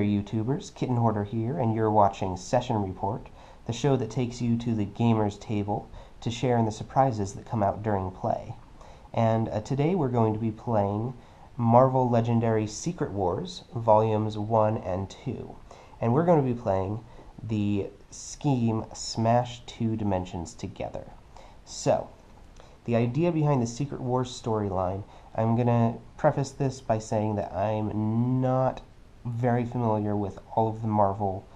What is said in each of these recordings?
YouTubers, Kitten Hoarder here, and you're watching Session Report, the show that takes you to the gamer's table to share in the surprises that come out during play. And today we're going to be playing Marvel Legendary Secret Wars, Volumes 1 and 2. And we're going to be playing the scheme Smash 2 Dimensions Together. So, the idea behind the Secret Wars storyline, I'm going to preface this by saying that I'm not very familiar with all of the Marvel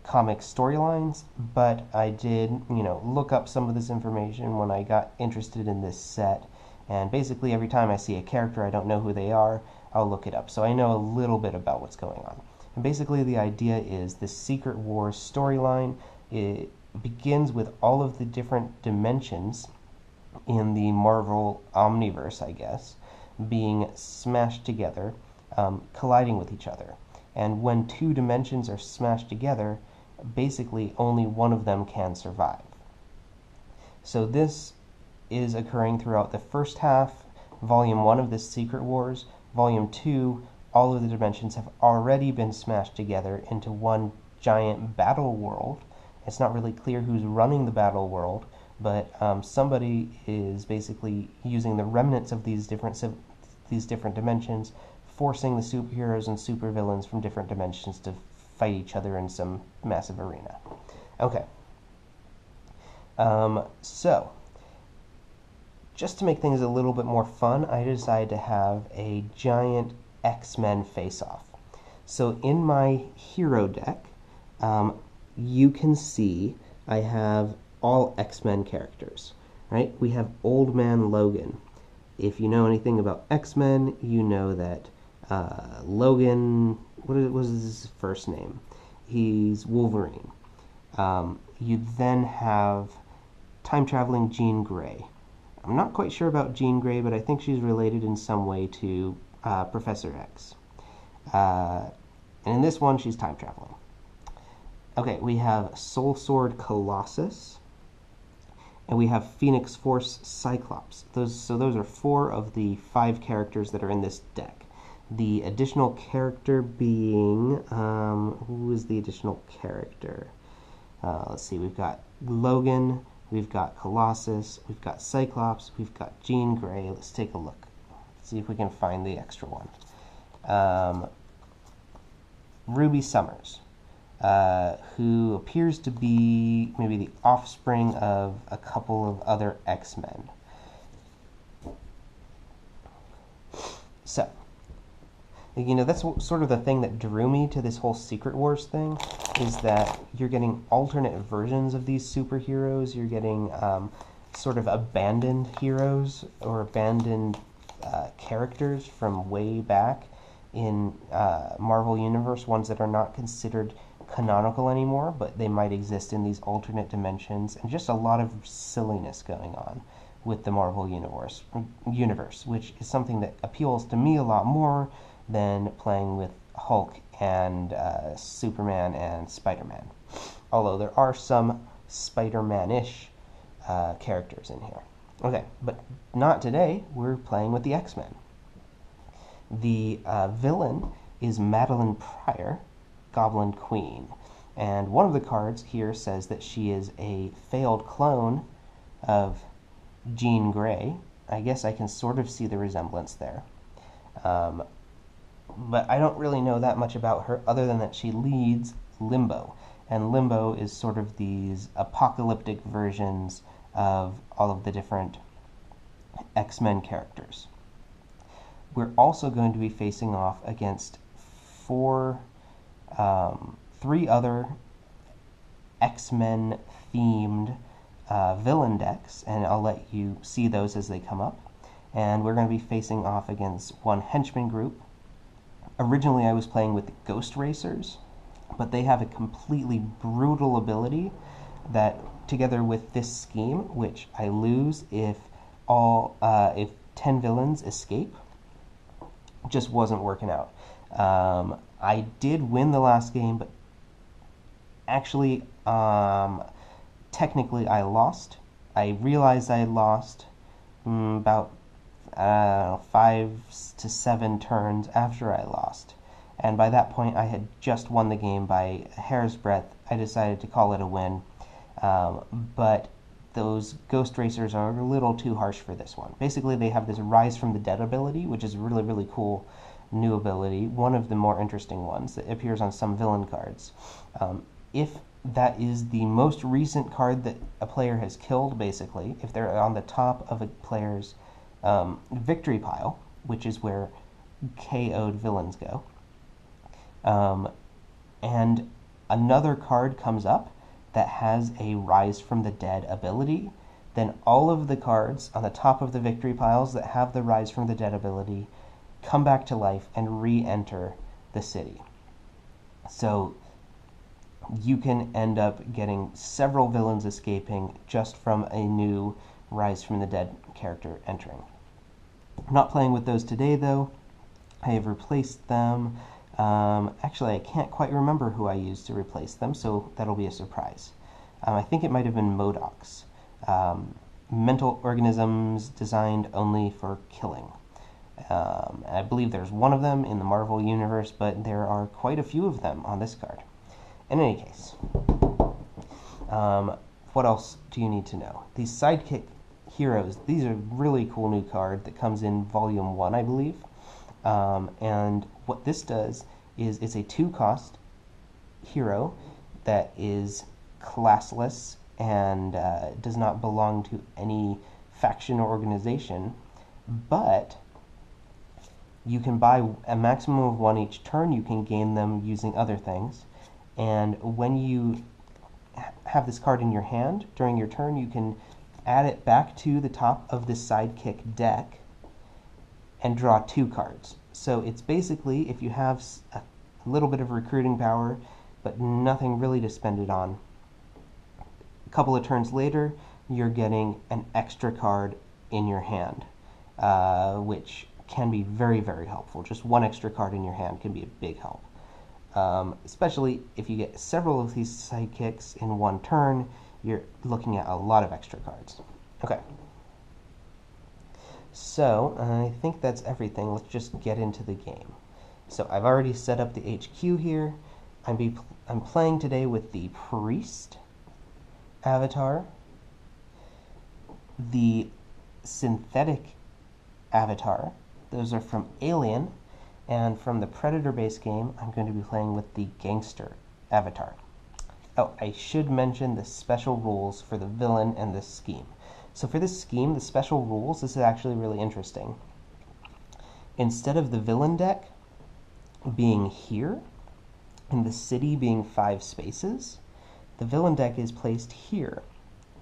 comic storylines, but I did, look up some of this information when I got interested in this set, and basically every time I see a character I don't know who they are, I'll look it up, so I know a little bit about what's going on. And basically the idea is the Secret Wars storyline, it begins with all of the different dimensions in the Marvel Omniverse, I guess, being smashed together, colliding with each other. And when two dimensions are smashed together, basically only one of them can survive. So this is occurring throughout the first half, Volume 1 of this Secret Wars. Volume 2, all of the dimensions have already been smashed together into one giant battle world. It's not really clear who's running the battle world, but somebody is basically using the remnants of these different dimensions, forcing the superheroes and supervillains from different dimensions to fight each other in some massive arena. Okay. So, just to make things a little bit more fun, I decided to have a giant X-Men face-off. So in my hero deck, you can see I have all X-Men characters, right? We have Old Man Logan. If you know anything about X-Men, you know that Logan, what was his first name? He's Wolverine. You then have time-traveling Jean Grey. I'm not quite sure about Jean Grey, but I think she's related in some way to Professor X. And in this one, she's time-traveling. Okay, we have Soul Sword Colossus, and we have Phoenix Force Cyclops. Those are 4 of the 5 characters that are in this deck. The additional character being, who is the additional character? Let's see, we've got Logan, we've got Colossus, we've got Cyclops, we've got Jean Grey. Let's take a look. See if we can find the extra one. Ruby Summers, who appears to be maybe the offspring of a couple of other X-Men. So, that's sort of the thing that drew me to this whole Secret Wars thing, is that you're getting alternate versions of these superheroes. You're getting sort of abandoned heroes or abandoned characters from way back in Marvel Universe, ones that are not considered canonical anymore, but they might exist in these alternate dimensions, and just a lot of silliness going on with the Marvel universe, which is something that appeals to me a lot more than playing with Hulk and Superman and Spider-Man. Although there are some Spider-Man-ish characters in here. Okay, but not today. We're playing with the X-Men. The villain is Madeline Pryor, Goblin Queen. And one of the cards here says that she is a failed clone of Jean Grey. I guess I can sort of see the resemblance there. But I don't really know that much about her other than that she leads Limbo. And Limbo is sort of these apocalyptic versions of all of the different X-Men characters. We're also going to be facing off against 3 other X-Men themed villain decks, and I'll let you see those as they come up. And we're going to be facing off against one henchman group. Originally I was playing with the Ghost Racers, but they have a completely brutal ability that, together with this scheme, which I lose if 10 villains escape, just wasn't working out. I did win the last game, but actually, technically I lost. I realized I had lost about 5 to 7 turns after I lost. and by that point I had just won the game by a hair's breadth. I decided to call it a win, but those Ghost Racers are a little too harsh for this one. Basically, they have this Rise from the Dead ability, which is a really, really cool new ability, one of the more interesting ones that appears on some villain cards. If that is the most recent card that a player has killed, basically, if they're on the top of a player's victory pile, which is where KO'd villains go, and another card comes up that has a Rise from the Dead ability, then all of the cards on the top of the victory piles that have the Rise from the Dead ability come back to life and re-enter the city. So you can end up getting several villains escaping just from a new Rise from the Dead character entering. I'm not playing with those today, though. I have replaced them. Actually, I can't quite remember who I used to replace them, so that'll be a surprise. I think it might have been Modocs. Mental organisms designed only for killing. I believe there's one of them in the Marvel Universe, but there are quite a few of them on this card. In any case, what else do you need to know? These Sidekick Heroes, these are a really cool new card that comes in Volume 1, I believe. And what this does is it's a 2-cost hero that is classless and does not belong to any faction or organization, but you can buy a maximum of 1 each turn. You can gain them using other things, and when you have this card in your hand during your turn, you can add it back to the top of this Sidekick deck and draw 2 cards. So it's basically, if you have a little bit of recruiting power, but nothing really to spend it on, a couple of turns later, you're getting an extra card in your hand, which can be very, very helpful. Just 1 extra card in your hand can be a big help. Especially if you get several of these sidekicks in 1 turn, you're looking at a lot of extra cards. Okay. So, I think that's everything. Let's just get into the game. So, I've already set up the HQ here. I'm playing today with the Priest avatar, the Synthetic avatar. Those are from Alien. And from the Predator base game, I'm going to be playing with the Gangster avatar. Oh, I should mention the special rules for the villain and this scheme. So for this scheme, the special rules, this is actually really interesting. Instead of the villain deck being here, and the city being 5 spaces, the villain deck is placed here.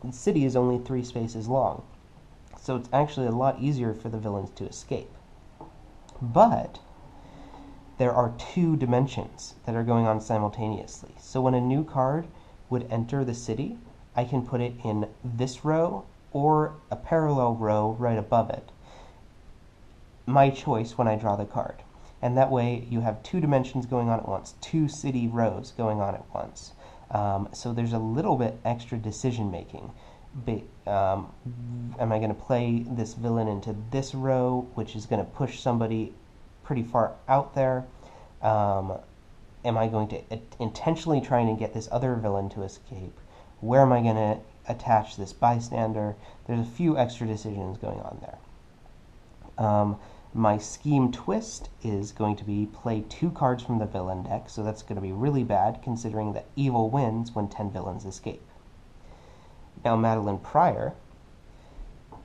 The city is only 3 spaces long, so it's actually a lot easier for the villains to escape. But there are 2 dimensions that are going on simultaneously. So when a new card would enter the city, I can put it in this row or a parallel row right above it. My choice when I draw the card. And that way you have 2 dimensions going on at once, 2 city rows going on at once. So there's a little bit extra decision making. Am I going to play this villain into this row, which is going to push somebody pretty far out there? Am I going to intentionally trying to get this other villain to escape? Where am I going to attach this bystander? There's a few extra decisions going on there. My scheme twist is going to be play 2 cards from the villain deck, so that's going to be really bad considering that evil wins when 10 villains escape. Now Madeline Pryor,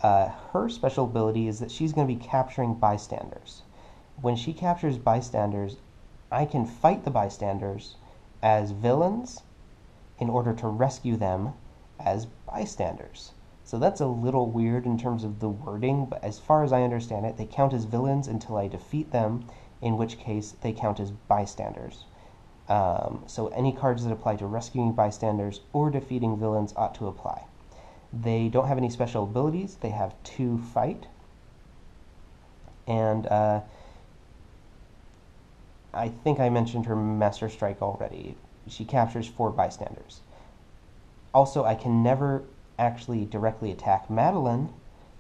her special ability is that she's going to be capturing bystanders. When she captures bystanders, I can fight the bystanders as villains in order to rescue them as bystanders. So that's a little weird in terms of the wording, but as far as I understand it, they count as villains until I defeat them, in which case they count as bystanders. So any cards that apply to rescuing bystanders or defeating villains ought to apply. They don't have any special abilities. They have 2 fight. And I think I mentioned her Master Strike already. She captures 4 bystanders. Also, I can never actually directly attack Madeline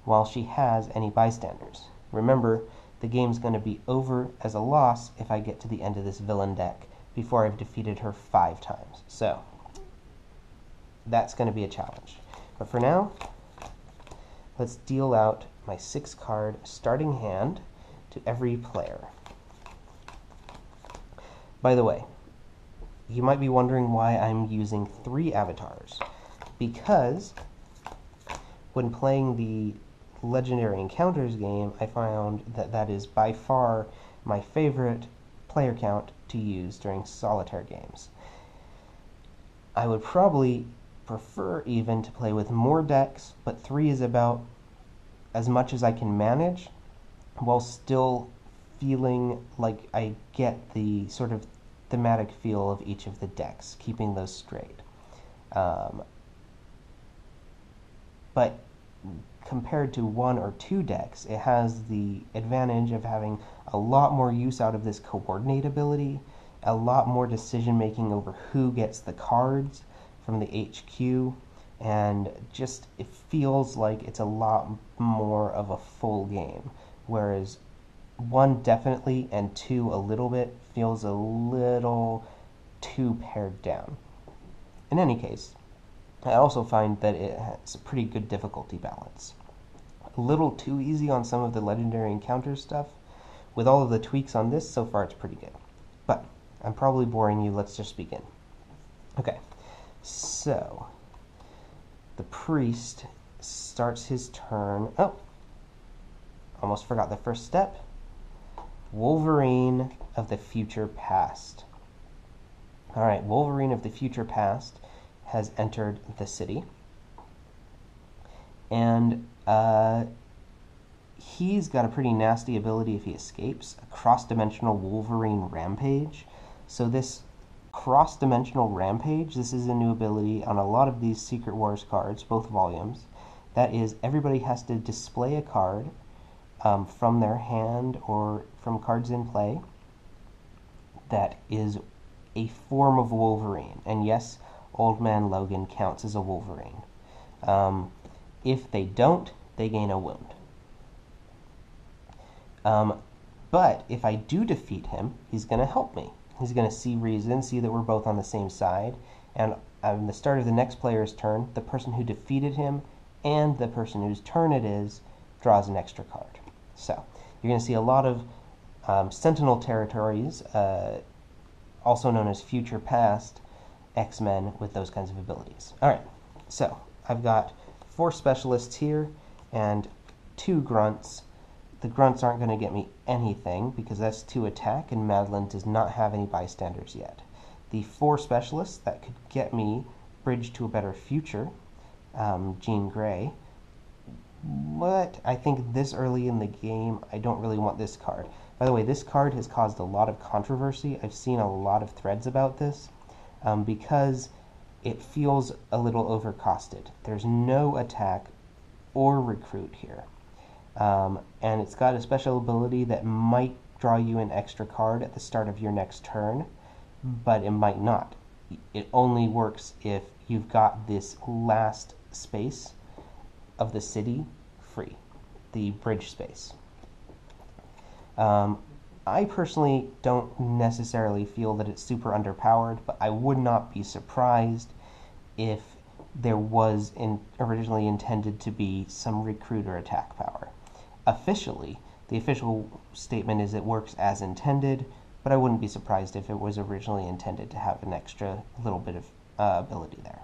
while she has any bystanders. Remember, the game's going to be over as a loss if I get to the end of this villain deck before I've defeated her 5 times. So that's going to be a challenge. But for now, let's deal out my 6-card starting hand to every player. By the way, you might be wondering why I'm using 3 avatars. Because when playing the Legendary Encounters game, I found that that is by far my favorite player count to use during solitaire games. I would probably prefer even to play with more decks, but 3 is about as much as I can manage while still feeling like I get the sort of thematic feel of each of the decks, keeping those straight. But compared to 1 or 2 decks, it has the advantage of having a lot more use out of this coordinate ability, a lot more decision making over who gets the cards from the HQ, and just it feels like it's a lot more of a full game, whereas 1 definitely and 2 a little bit feels a little too pared down. In any case, I also find that it has a pretty good difficulty balance. A little too easy on some of the Legendary Encounters stuff. With all of the tweaks on this, so far it's pretty good. But I'm probably boring you, let's just begin. Okay, so the priest starts his turn. Oh, almost forgot the first step. Wolverine of the Future Past. Alright, Wolverine of the Future Past has entered the city. And he's got a pretty nasty ability if he escapes, a cross-dimensional Wolverine Rampage. So this cross-dimensional Rampage, this is a new ability on a lot of these Secret Wars cards, both volumes. That is, everybody has to display a card from their hand or from cards in play that is a form of Wolverine. And yes, Old Man Logan counts as a Wolverine. If they don't, they gain a wound. But if I do defeat him, he's going to help me. He's going to see reason, see that we're both on the same side, and on the start of the next player's turn, the person who defeated him and the person whose turn it is draws an extra card. So you're going to see a lot of Sentinel territories, also known as Future Past X-Men with those kinds of abilities. Alright, so I've got 4 specialists here and 2 grunts. The grunts aren't going to get me anything because that's 2 attack, and Madeline does not have any bystanders yet. The 4 specialists that could get me Bridge to a Better Future, Jean Grey, but I think this early in the game I don't really want this card. By the way, this card has caused a lot of controversy. I've seen a lot of threads about this because it feels a little overcosted. There's no attack or recruit here. And it's got a special ability that might draw you an extra card at the start of your next turn, but it might not. It only works if you've got this last space of the city free, the bridge space. I personally don't necessarily feel that it's super underpowered, but I would not be surprised if there was originally intended to be some recruit or attack power. Officially, the official statement is it works as intended, but I wouldn't be surprised if it was originally intended to have an extra little bit of ability there.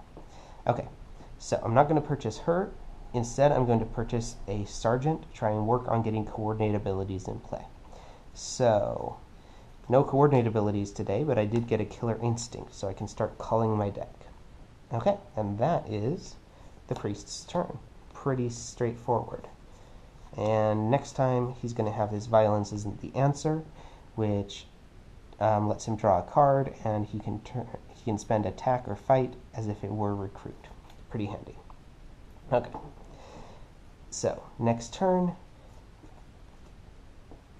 Okay, so I'm not going to purchase her. Instead, I'm going to purchase a sergeant to try and work on getting coordinate abilities in play. So, no coordinate abilities today, but I did get a Killer Instinct, so I can start culling my deck. Okay, and that is the priest's turn. Pretty straightforward. And next time, he's going to have his Violence Isn't the Answer, which lets him draw a card, and he can spend attack or fight as if it were recruit. Pretty handy. Okay. So, next turn,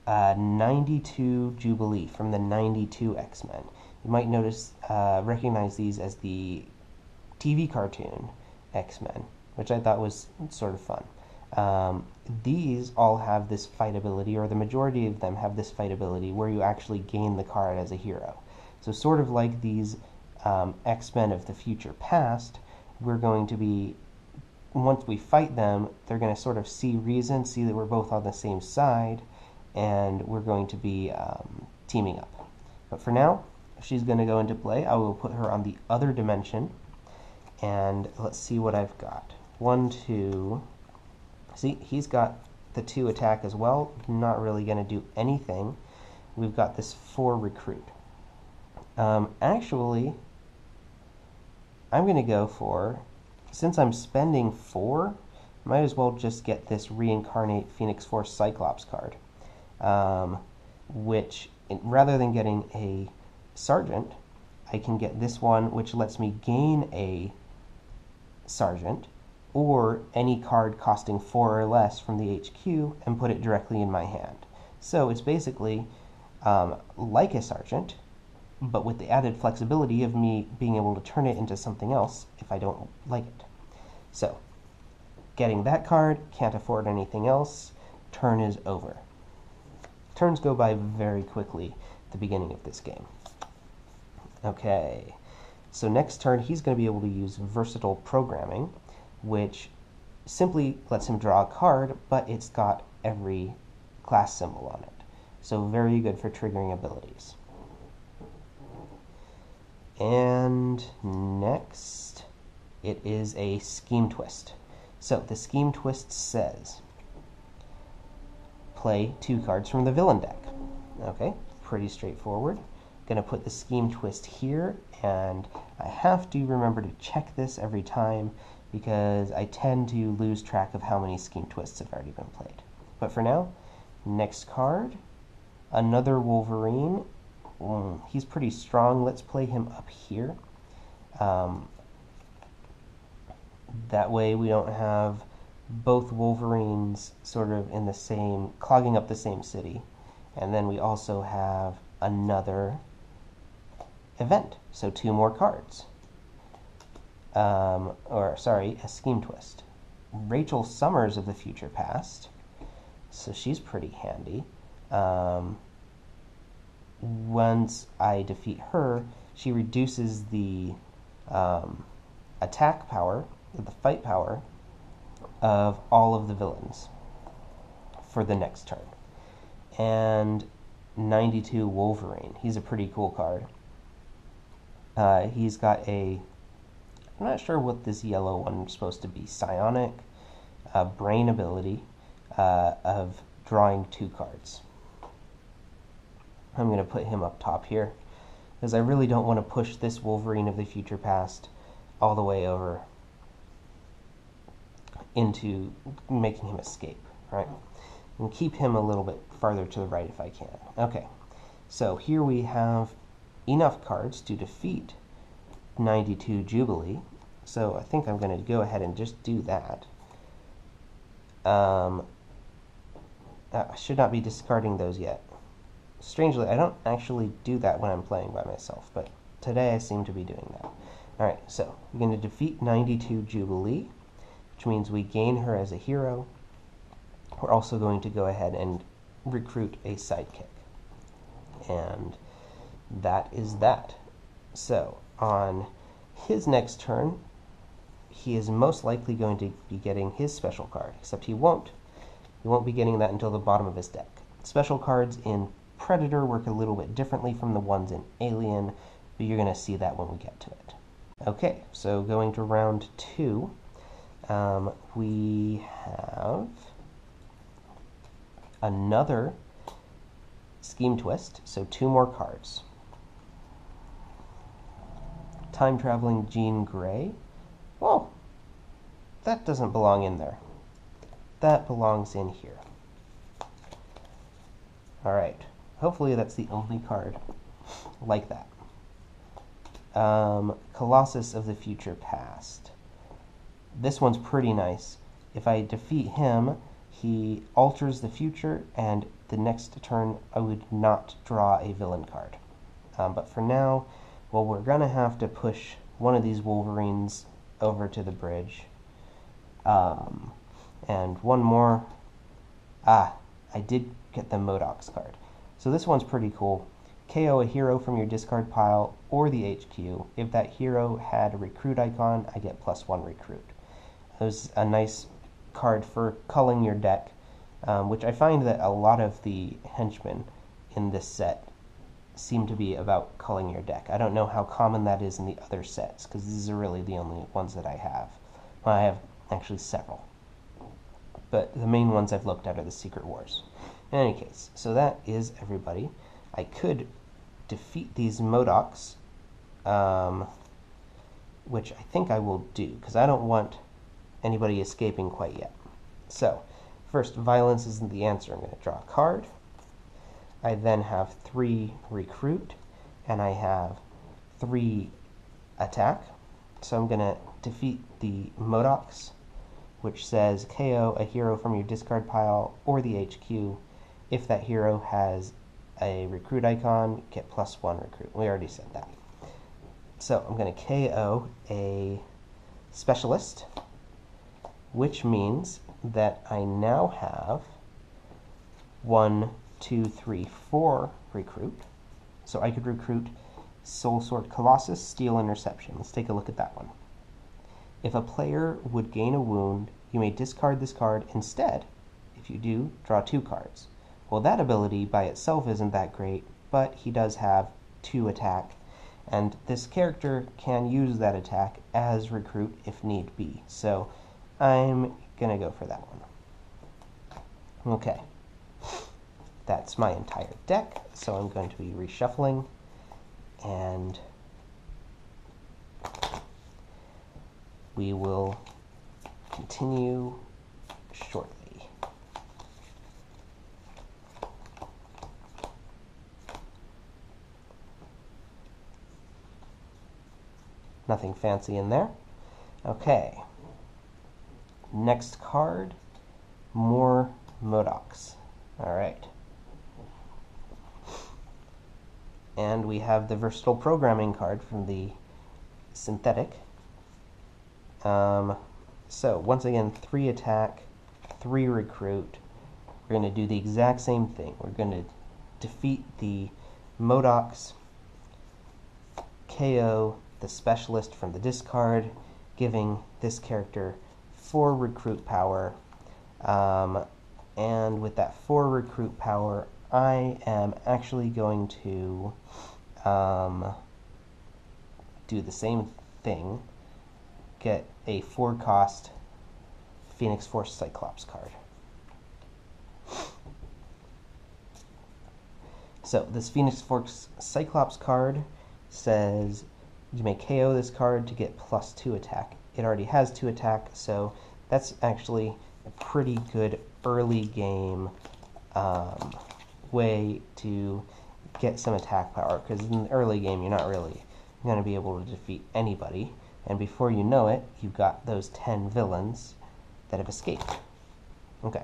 92 Jubilee from the 92 X-Men. You might recognize these as the TV cartoon X-Men, which I thought was sort of fun. These all have this fight ability, or the majority of them have this fight ability, where you actually gain the card as a hero. So sort of like these X-Men of the future past, we're going to be, once we fight them, they're going to sort of see reason, see that we're both on the same side, and we're going to be teaming up. But for now, she's going to go into play. I will put her on the other dimension, and let's see what I've got. 1, 2... See, he's got the 2 attack as well. Not really going to do anything. We've got this 4 recruit. Actually, I'm going to go for, since I'm spending 4, might as well just get this Reincarnate Phoenix Force Cyclops card, which, rather than getting a Sergeant, I can get this one, which lets me gain a Sergeant, or any card costing 4 or less from the HQ, and put it directly in my hand. So it's basically like a Sergeant, but with the added flexibility of me being able to turn it into something else if I don't like it. So, getting that card, can't afford anything else, turn is over. Turns go by very quickly at the beginning of this game. Okay, so next turn he's going to be able to use Versatile Programming, which simply lets him draw a card, but it's got every class symbol on it. So very good for triggering abilities. And next, it is a Scheme Twist. So the Scheme Twist says, play 2 cards from the villain deck. Okay, pretty straightforward. Gonna put the Scheme Twist here, and I have to remember to check this every time, because I tend to lose track of how many Scheme Twists have already been played. But for now, next card, another Wolverine. He's pretty strong. Let's play him up here. That way we don't have both Wolverines sort of in the same, clogging up the same city. And then we also have another event, so 2 more cards. A Scheme Twist. Rachel Summers of the future past, so she's pretty handy. Once I defeat her, she reduces the attack power, the fight power, of all of the villains for the next turn. And 92 Wolverine. He's a pretty cool card. He's got a, I'm not sure what this yellow one is supposed to be, psionic brain ability of drawing 2 cards. I'm going to put him up top here, because I really don't want to push this Wolverine of the future past all the way over into making him escape, right? And keep him a little bit farther to the right if I can. Okay, so here we have enough cards to defeat 92 Jubilee, so I think I'm going to go ahead and just do that. I should not be discarding those yet. Strangely, I don't actually do that when I'm playing by myself, but today I seem to be doing that. Alright, so we're going to defeat 92 Jubilee, which means we gain her as a hero. We're also going to go ahead and recruit a sidekick. And that is that. So, on his next turn, he is most likely going to be getting his special card, except he won't. He won't be getting that until the bottom of his deck. Special cards in Predator work a little bit differently from the ones in Alien, but you're going to see that when we get to it. Okay, so going to round 2, we have another Scheme Twist, so 2 more cards. Time-traveling Jean Grey. Whoa, that doesn't belong in there. That belongs in here. Alright, hopefully that's the only card like that. Colossus of the Future Past. This one's pretty nice. If I defeat him, he alters the future, and the next turn I would not draw a villain card. But for now, well, we're going to have to push one of these Wolverines over to the bridge. And And one more. I did get the Modox card. So this one's pretty cool. KO a hero from your discard pile or the HQ. If that hero had a recruit icon, I get +1 recruit. It was a nice card for culling your deck, which I find that a lot of the henchmen in this set seem to be about culling your deck. I don't know how common that is in the other sets, because these are really the only ones that I have. Well, I have actually several, but the main ones I've looked at are the Secret Wars. In any case, so that is everybody. I could defeat these Modocs, which I think I will do, because I don't want anybody escaping quite yet. So, first, violence isn't the answer. I'm going to draw a card. I then have 3 recruit, and I have 3 attack. So I'm going to defeat the Modocs, which says KO a hero from your discard pile or the HQ. If that hero has a recruit icon, get +1 recruit. We already said that. So I'm going to KO a specialist, which means that I now have 1, 2, 3, 4 recruit. So I could recruit Soul Sword Colossus, Steel Interception. Let's take a look at that one. If a player would gain a wound, you may discard this card instead. If you do, draw 2 cards. Well, that ability by itself isn't that great, but he does have 2 attack, and this character can use that attack as recruit if need be. So I'm going to go for that one. Okay. That's my entire deck, so I'm going to be reshuffling, and we will continue shortly. Nothing fancy in there. Okay. Next card, more Modocs. Alright. And we have the Versatile Programming card from the Synthetic. So, once again, 3 attack, 3 recruit. We're going to do the exact same thing. We're going to defeat the Modocs, KO the specialist from the discard, giving this character 4 recruit power. And with that 4 recruit power, I am actually going to do the same thing, get a 4-cost Phoenix Force Cyclops card. So this Phoenix Force Cyclops card says you may KO this card to get +2 attack. It already has 2 attack, so that's actually a pretty good early game way to get some attack power, because in the early game you're not really going to be able to defeat anybody, and before you know it, you've got those 10 villains that have escaped. Okay.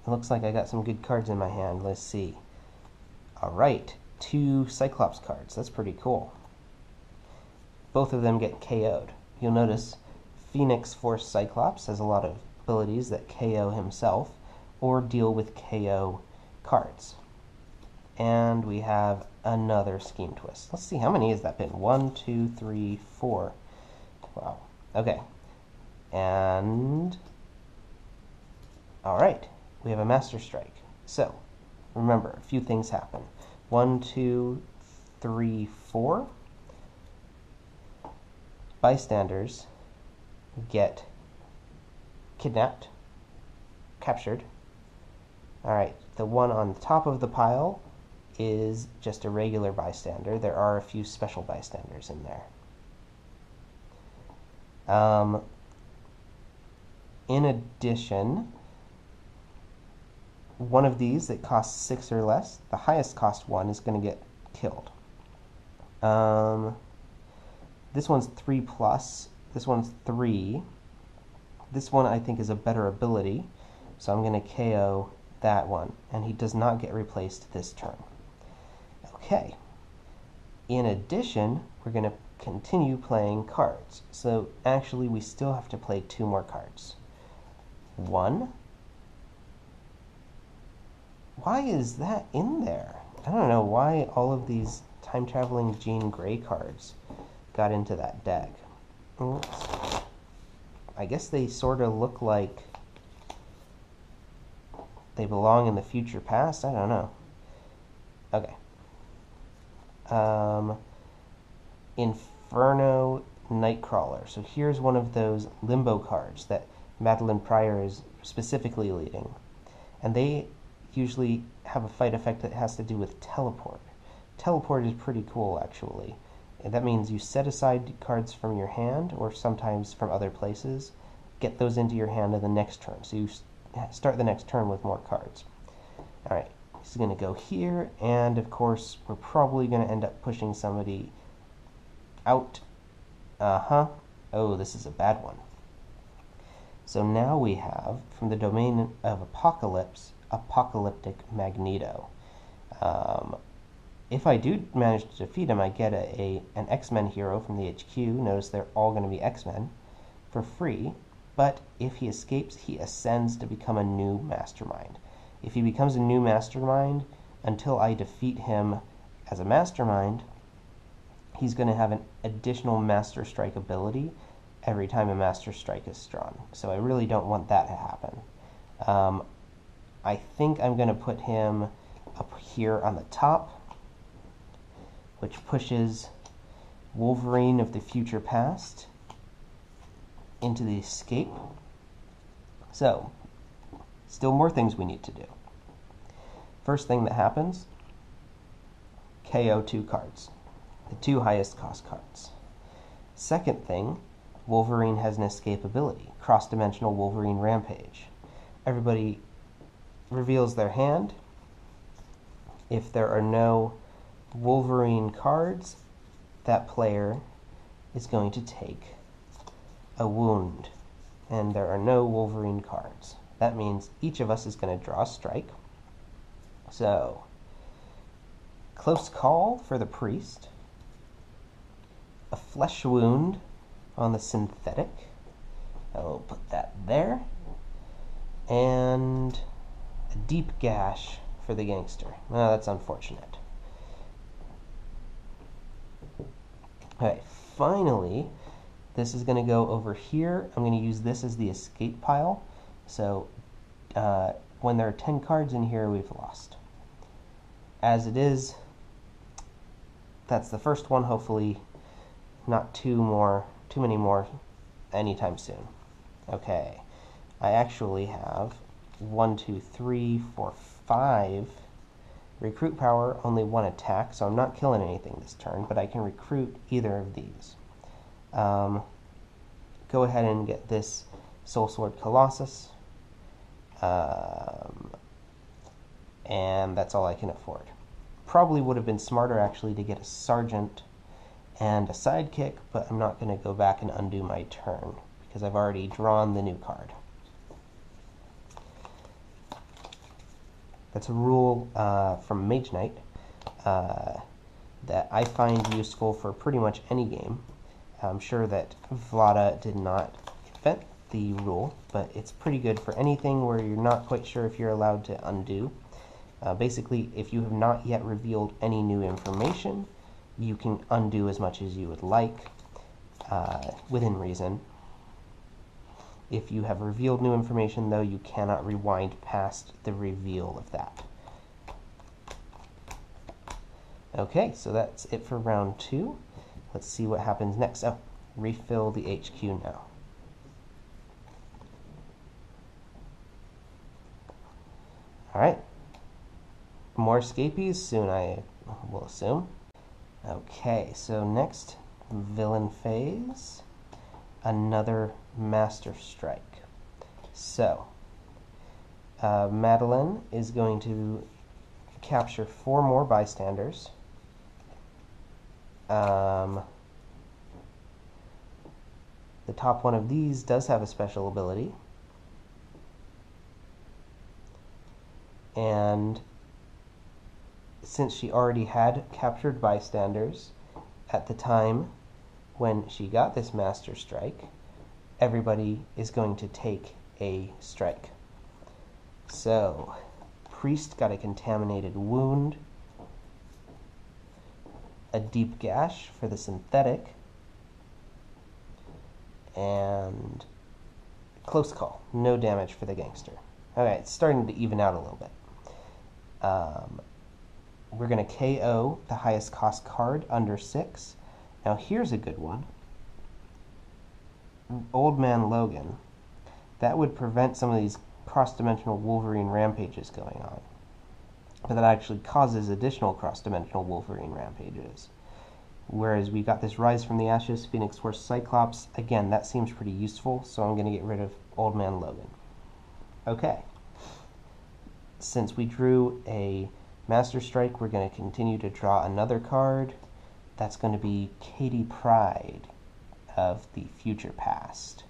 It looks like I got some good cards in my hand. Let's see. Alright, 2 Cyclops cards. That's pretty cool. Both of them get KO'd. You'll notice Phoenix Force Cyclops has a lot of abilities that KO himself or deal with KO cards. And we have another Scheme Twist. Let's see, how many has that been? 1, 2, 3, 4. Wow. Okay. And alright. We have a Master Strike. So, remember, a few things happen. 1, 2, 3, 4. Bystanders get kidnapped, captured. Alright, the one on the top of the pile is just a regular bystander. There are a few special bystanders in there. In addition, one of these that costs 6 or less, the highest cost one, is going to get killed. This one's 3+, this one's 3. This one I think is a better ability, so I'm going to KO that one, and he does not get replaced this turn. Okay. In addition, we're going to continue playing cards. So actually we still have to play 2 more cards. 1. Why is that in there? I don't know why all of these time-traveling Jean Grey cards got into that deck. Oops. I guess they sort of look like they belong in the future past. I don't know. Okay. Inferno Nightcrawler. So here's one of those limbo cards that Madeline Pryor is specifically leading. And they usually have a fight effect that has to do with teleport. Teleport is pretty cool, actually. And that means you set aside cards from your hand, or sometimes from other places, get those into your hand in the next turn. So you start the next turn with more cards. Alright, this is going to go here, and of course, we're probably going to end up pushing somebody out. Oh, this is a bad one. So now we have, from the domain of Apocalypse, Apocalyptic Magneto. If I do manage to defeat him, I get an X-Men hero from the HQ. Notice they're all going to be X-Men for free. But if he escapes, he ascends to become a new mastermind. If he becomes a new mastermind, until I defeat him as a mastermind, he's going to have an additional Master Strike ability every time a Master Strike is drawn. So I really don't want that to happen. I think I'm going to put him up here on the top, which pushes Wolverine of the Future Past into the escape. So, still more things we need to do. First thing that happens, KO 2 cards, the 2 highest cost cards. Second thing, Wolverine has an escape ability, cross-dimensional Wolverine Rampage. Everybody reveals their hand. If there are no Wolverine cards, that player is going to take a wound, and there are no Wolverine cards. That means each of us is going to draw a strike. So, close call for the priest, a flesh wound on the synthetic. I will put that there, and a deep gash for the gangster. Oh, that's unfortunate. Alright, finally, this is going to go over here. I'm going to use this as the escape pile. So, when there are 10 cards in here, we've lost. As it is, that's the first one. Hopefully, not too many more anytime soon. Okay, I actually have 1, 2, 3, 4, 5 recruit power, only 1 attack, so I'm not killing anything this turn, but I can recruit either of these. Go ahead and get this Soul Sword Colossus, and that's all I can afford. Probably would have been smarter actually to get a Sergeant and a Sidekick, but I'm not going to go back and undo my turn because I've already drawn the new card. That's a rule from Mage Knight that I find useful for pretty much any game. I'm sure that Vlada did not invent the rule, but it's pretty good for anything where you're not quite sure if you're allowed to undo. Basically, if you have not yet revealed any new information, you can undo as much as you would like, within reason. If you have revealed new information, though, you cannot rewind past the reveal of that. Okay, so that's it for round 2. Let's see what happens next. Oh, refill the HQ now. Alright. More escapees soon, I will assume. Okay, so next, villain phase. Another Master Strike. So, Madeline is going to capture 4 more bystanders. The top one of these does have a special ability. And since she already had captured bystanders, at the time when she got this Master Strike, everybody is going to take a strike. So, Priest got a Contaminated Wound, a Deep Gash for the Synthetic, and Close Call. No damage for the Gangster. Okay, it's starting to even out a little bit. We're going to KO the highest cost card under 6. Now here's a good one. Old Man Logan. That would prevent some of these cross-dimensional Wolverine rampages going on. But that actually causes additional cross-dimensional Wolverine rampages. Whereas we got this Rise from the Ashes, Phoenix Force Cyclops. Again, that seems pretty useful, so I'm going to get rid of Old Man Logan. Okay. Since we drew a Master Strike, we're going to continue to draw another card. That's going to be Katie Pride of the Future Past.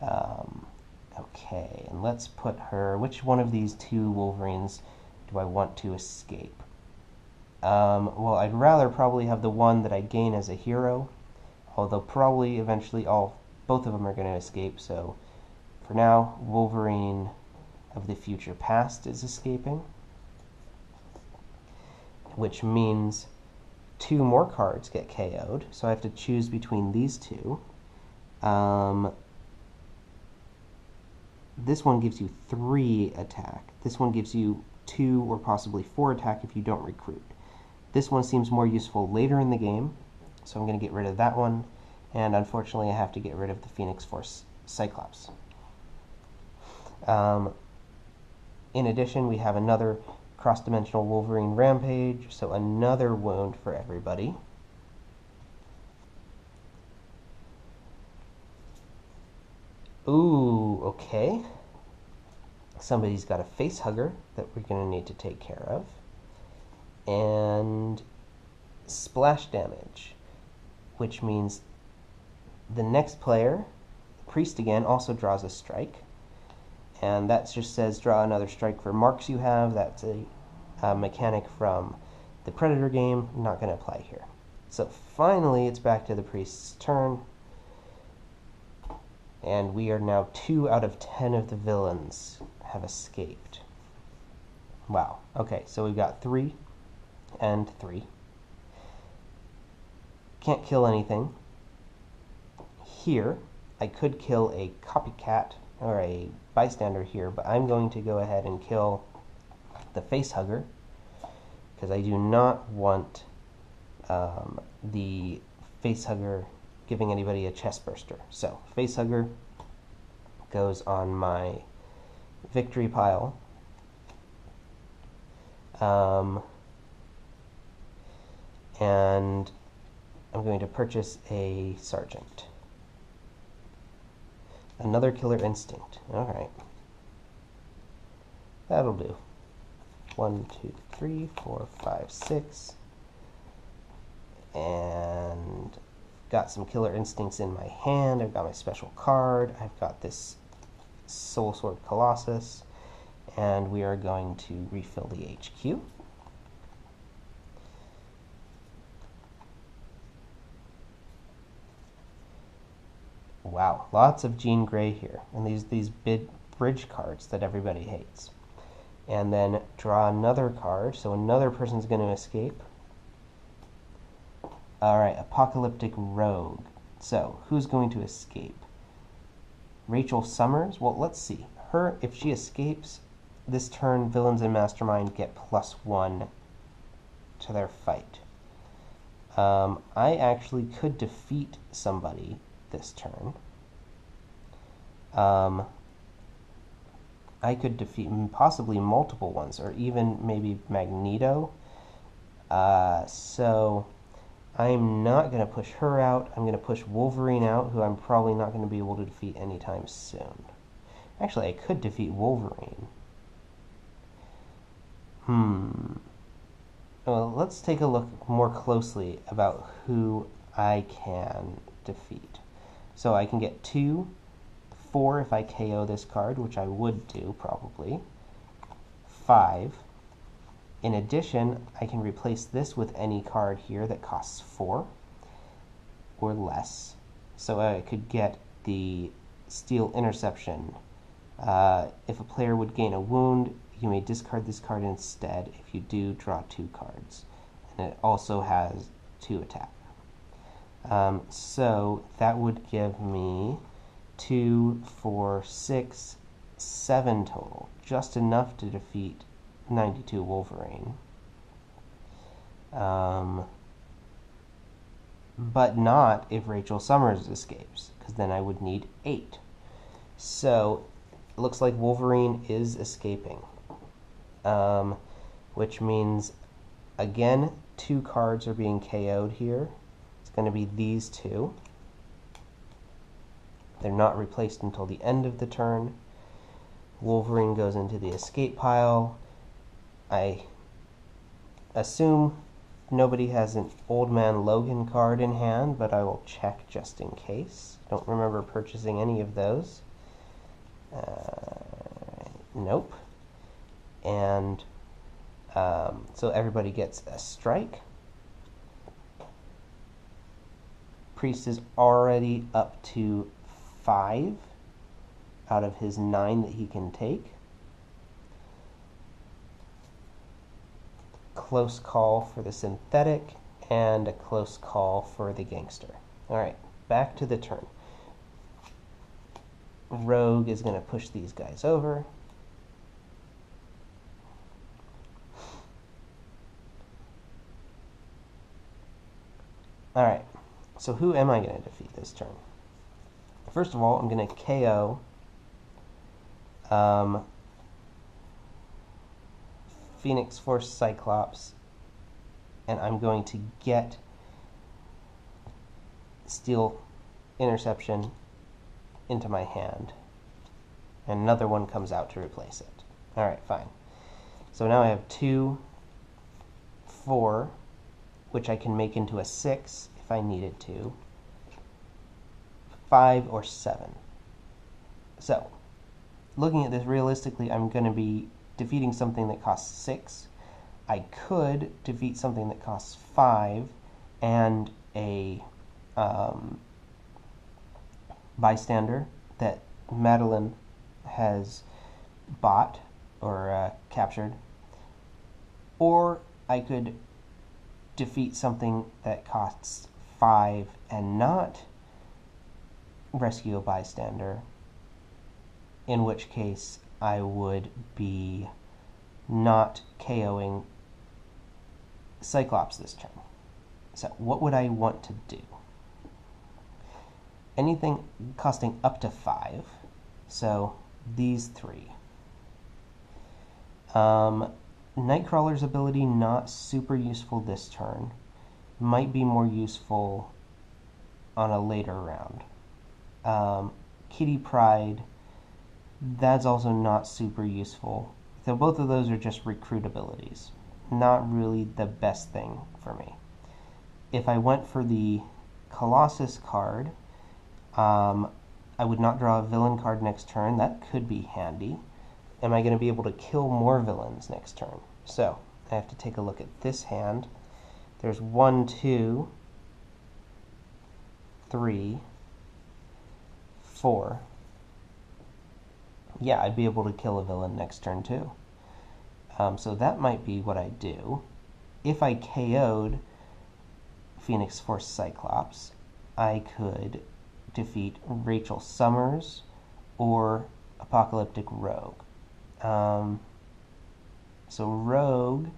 Okay, and let's put her... Which one of these two Wolverines do I want to escape? Well, I'd rather probably have the one that I gain as a hero, although probably eventually both of them are going to escape, so for now, Wolverine of the Future Past is escaping, which means 2 more cards get KO'd, so I have to choose between these two. This one gives you 3 attack. This one gives you 2 or possibly 4 attack if you don't recruit. This one seems more useful later in the game, so I'm going to get rid of that one, and unfortunately I have to get rid of the Phoenix Force Cyclops. In addition, we have another cross-dimensional Wolverine Rampage, so another wound for everybody. Ooh, okay. Somebody's got a face hugger that we're going to need to take care of. And splash damage, which means the next player, Priest again, also draws a strike. And that just says draw another strike for marks you have. That's a mechanic from the Predator game. Not going to apply here. So finally, it's back to the Priest's turn. And we are now 2 out of 10 of the villains have escaped. Wow. Okay, so we've got 3 and 3. Can't kill anything. Here, I could kill a copycat or a bystander here, but I'm going to go ahead and kill the facehugger because I do not want the facehugger giving anybody a chest burster. So, facehugger goes on my victory pile. And I'm going to purchase a sergeant. Another Killer Instinct. Alright. That'll do. 1, 2, 3, 4, 5, 6. And got some Killer Instincts in my hand. I've got my special card. I've got this Soul Sword Colossus. And we are going to refill the HQ. Wow, lots of Jean Grey here, and these big bridge cards that everybody hates. And then draw another card, so another person's going to escape. Alright, Apocalyptic Rogue. So, who's going to escape? Rachel Summers? Well, let's see. Her, if she escapes, this turn, villains in Mastermind get +1 to their fight. I actually could defeat somebody this turn. I could defeat possibly multiple ones, or even maybe Magneto. So I'm not going to push her out. I'm going to push Wolverine out, who I'm probably not going to be able to defeat anytime soon. Actually, I could defeat Wolverine. Well, let's take a look more closely about who I can defeat. So I can get 2, 4 if I KO this card, which I would do probably. 5. In addition, I can replace this with any card here that costs 4. or less. So I could get the Steel Interception. If a player would gain a wound, you may discard this card instead. If you do, draw 2 cards. And it also has 2 attack. So that would give me 2, 4, 6, 7 total. Just enough to defeat 92 Wolverine. But not if Rachel Summers escapes, because then I would need 8. So it looks like Wolverine is escaping, which means, again, 2 cards are being KO'd here. It's going to be these 2. They're not replaced until the end of the turn. Wolverine goes into the escape pile. I assume nobody has an Old Man Logan card in hand, but I will check just in case. Don't remember purchasing any of those. Nope. And so everybody gets a strike. Priest is already up to 5 out of his 9 that he can take. Close call for the synthetic, and a close call for the gangster. Alright, back to the turn. Rogue is going to push these guys over. Alright, so who am I going to defeat this turn? First of all, I'm going to KO Phoenix Force Cyclops, and I'm going to get Steel Interception into my hand. And another one comes out to replace it. Alright, fine. So now I have 2, 4, which I can make into a 6 if I needed to, 5 or 7. So, looking at this realistically, I'm going to be defeating something that costs 6. I could defeat something that costs 5 and a bystander that Madeline has bought or captured. Or I could defeat something that costs 5 and not rescue a bystander, in which case I would be not KOing Cyclops this turn. So what would I want to do? Anything costing up to 5, so these 3. Nightcrawler's ability, not super useful this turn. Might be more useful on a later round. Kitty Pryde, that's also not super useful. So both of those are just recruit abilities. Not really the best thing for me. If I went for the Colossus card, I would not draw a villain card next turn. That could be handy. Am I going to be able to kill more villains next turn? So, I have to take a look at this hand. There's 1, 2, 3, 4. Yeah, I'd be able to kill a villain next turn too. So that might be what I do. If I KO'd Phoenix Force Cyclops, I could defeat Rachel Summers or Apocalyptic Rogue. So Rogue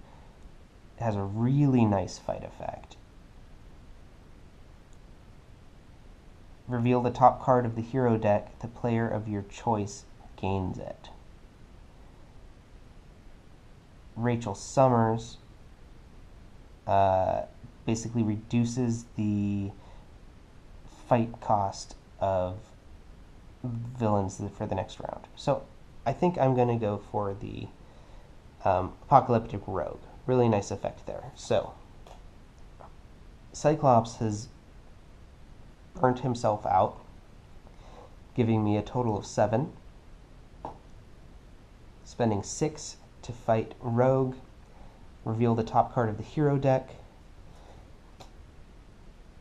has a really nice fight effect. Reveal the top card of the hero deck. The player of your choice gains it. Rachel Summers basically reduces the fight cost of villains for the next round. So I think I'm going to go for the Apocalyptic Rogue. Really nice effect there. So Cyclops has burnt himself out, giving me a total of 7. Spending 6 to fight Rogue. Reveal the top card of the hero deck.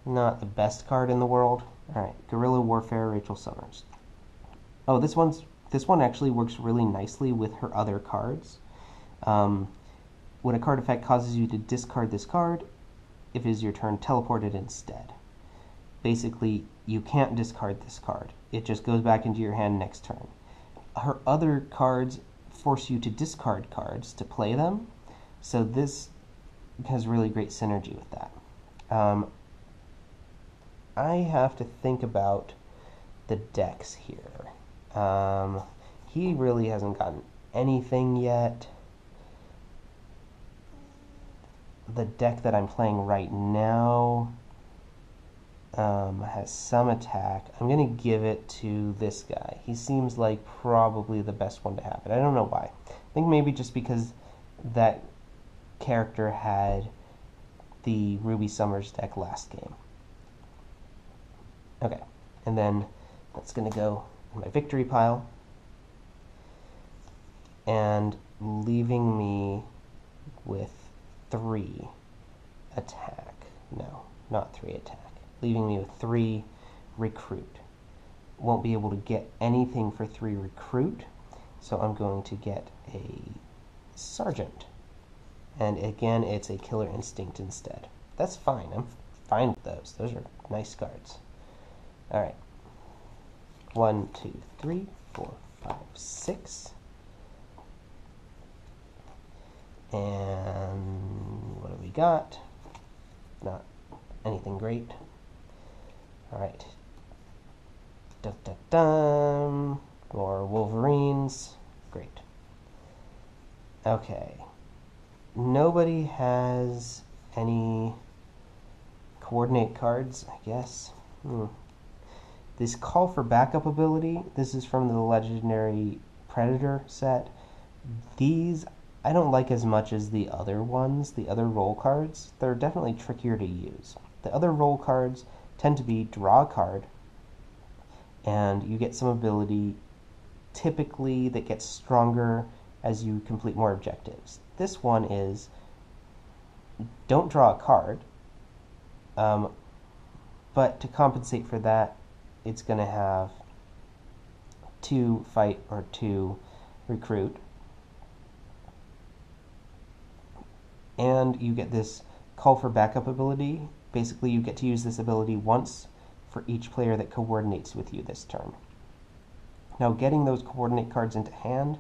Not the best card in the world. Alright, Guerrilla Warfare, Rachel Summers. Oh, this one actually works really nicely with her other cards. When a card effect causes you to discard this card, if it is your turn, teleport it instead. Basically, you can't discard this card. It just goes back into your hand next turn. Her other cards force you to discard cards to play them, so this has really great synergy with that. I have to think about the decks here. He really hasn't gotten anything yet. The deck that I'm playing right now has some attack. I'm going to give it to this guy. He seems like probably the best one to have it. I don't know why. I think maybe just because that character had the Ruby Summers deck last game. Okay, and then that's going to go in my victory pile, and leaving me with 3 attack. No, not 3 attack. Leaving me with 3 recruit. Won't be able to get anything for 3 recruit, so I'm going to get a sergeant. And again, it's a killer instinct instead. That's fine. I'm fine with those. Those are nice cards. Alright. 1, 2, 3, 4, 5, 6. And what do we got? Not anything great. Alright. Dun dun dun. More Wolverines. Great. Okay. Nobody has any coordinate cards, I guess. This Call for Backup ability, this is from the Legendary Predator set. These I don't like as much as the other ones, the other role cards. They're definitely trickier to use. The other role cards tend to be draw a card, and you get some ability typically that gets stronger as you complete more objectives. This one is don't draw a card, but to compensate for that, it's going to have 2 fight or 2 recruit. And you get this Call for Backup ability. Basically, you get to use this ability once for each player that coordinates with you this turn. Now, getting those coordinate cards into hand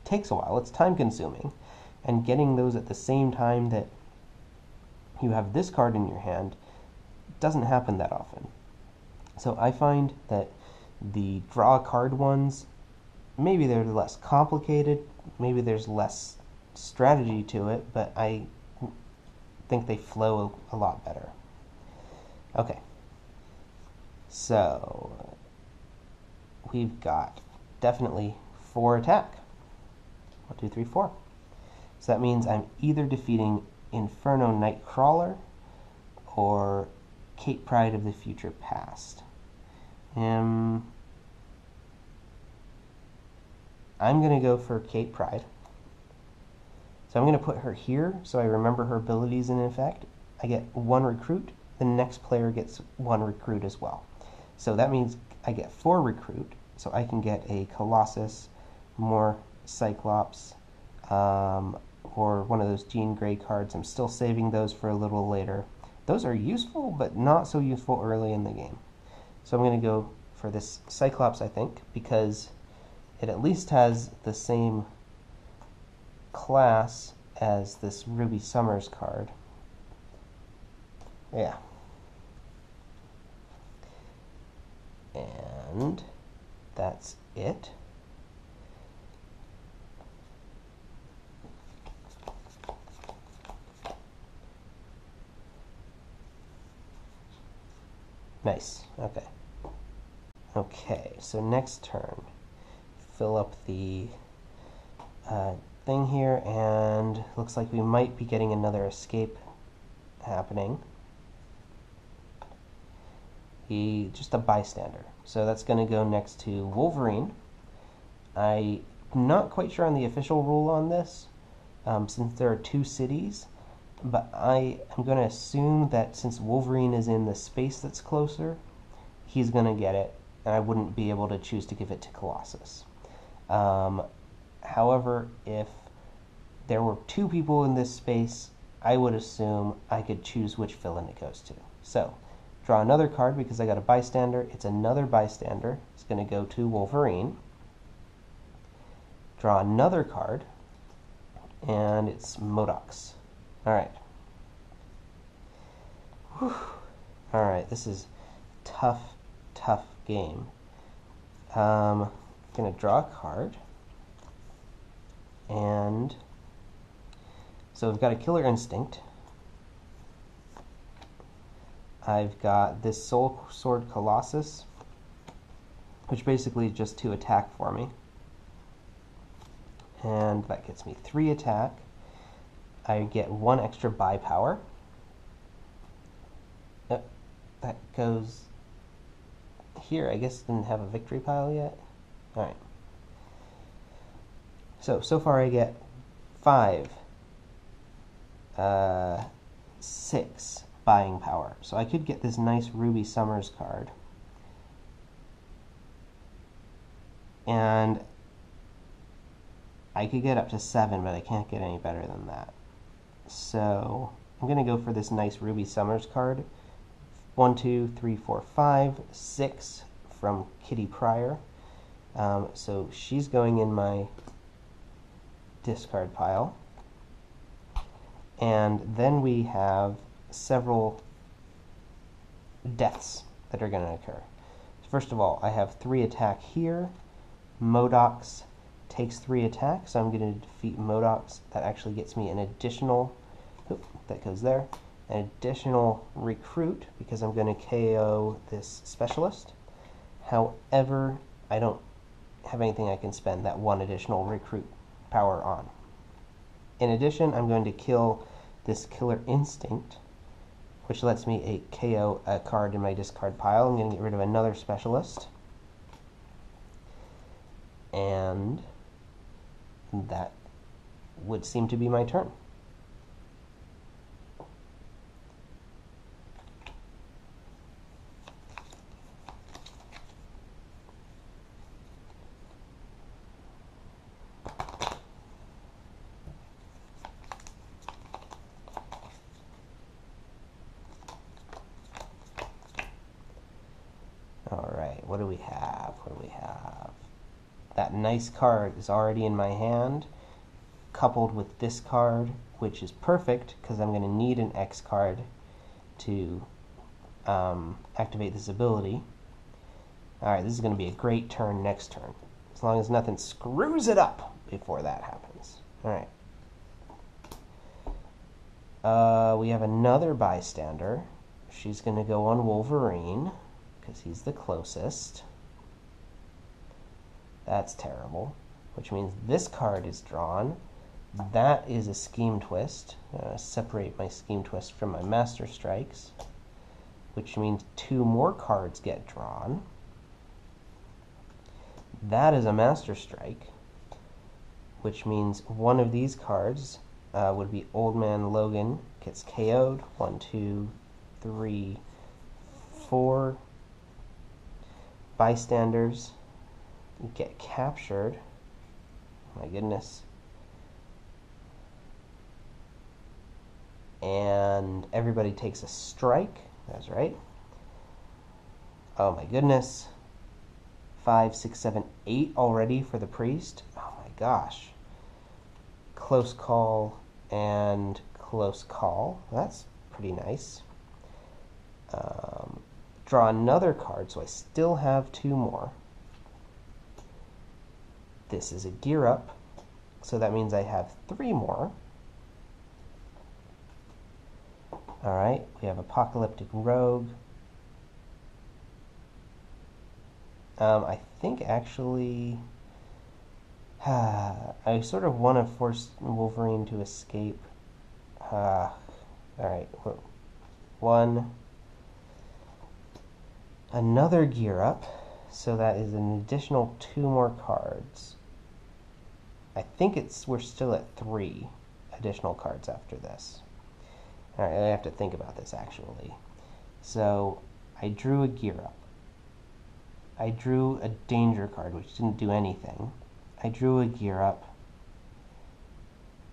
takes a while. It's time-consuming. And getting those at the same time that you have this card in your hand doesn't happen that often. So I find that the draw a card ones, maybe they're less complicated, maybe there's less strategy to it, but I think they flow a lot better. Okay, so we've got definitely 4 attack. 1, 2, 3, 4. So that means I'm either defeating Inferno Nightcrawler or Kate Pride of the Future Past. I'm going to go for Kate Pride. So I'm going to put her here so I remember her abilities in effect. I get 1 recruit. The next player gets 1 recruit as well. So that means I get 4 recruit, so I can get a Colossus, more Cyclops, or one of those Jean Grey cards. I'm still saving those for a little later. Those are useful, but not so useful early in the game. So I'm going to go for this Cyclops, I think, because it at least has the same class as this Ruby Summers card. Yeah. And that's it. Nice. Okay. Okay, so next turn, fill up the thing here, and looks like we might be getting another escape happening. Just a bystander. So that's going to go next to Wolverine. I'm not quite sure on the official rule on this, since there are 2 cities, but I am going to assume that since Wolverine is in the space that's closer, he's going to get it, and I wouldn't be able to choose to give it to Colossus. However, if there were two people in this space, I would assume I could choose which villain it goes to. So, draw another card because I got a bystander. It's another bystander. It's going to go to Wolverine. Draw another card, and it's MODOK's. Alright. Alright, this is tough game. I'm going to draw a card. And so I've got a Killer Instinct. I've got this Soul Sword Colossus, which basically is just 2 attack for me. And that gets me 3 attack. I get 1 extra buy power. That goes here. I guess didn't have a victory pile yet. Alright. So far I get 5, 6 buying power. So I could get this nice Ruby Summers card. And I could get up to 7, but I can't get any better than that. So I'm going to go for this nice Ruby Summers card. 1, 2, 3, 4, 5, 6 from Kitty Pryde. So she's going in my discard pile. And then we have several deaths that are going to occur. First of all, I have 3 attack here. MODOK's takes 3 attacks, so I'm going to defeat MODOK's. That actually gets me an additional, that goes there, an additional recruit, because I'm going to KO this specialist. However, I don't have anything I can spend that 1 additional recruit power on. In addition, I'm going to kill this Killer Instinct, which lets me KO a card in my discard pile. I'm going to get rid of another specialist. And that would seem to be my turn. Alright, what do we have? What do we have? That nice card is already in my hand, coupled with this card, which is perfect because I'm going to need an X card to activate this ability. Alright, this is going to be a great turn next turn, as long as nothing screws it up before that happens. Alright. We have another bystander. She's going to go on Wolverine, because he's the closest. That's terrible, which means this card is drawn. That is a Scheme Twist. Separate my Scheme Twist from my Master Strikes, which means 2 more cards get drawn. That is a Master Strike, which means one of these cards would be Old Man Logan, gets KO'd. 1, 2, 3, 4 bystanders get captured. My goodness. And everybody takes a strike. That's right. Oh my goodness. 5, 6, 7, 8 already for the priest. Oh my gosh. Close call and close call. That's pretty nice. Draw another card, so I still have 2 more. This is a Gear Up, so that means I have 3 more. Alright, we have Apocalyptic Rogue. I think actually I sort of want to force Wolverine to escape. Alright, 1. Another Gear Up, so that is an additional 2 more cards. I think we're still at 3 additional cards after this. Alright, I have to think about this actually. So, I drew a gear up. I drew a danger card, which didn't do anything. I drew a gear up.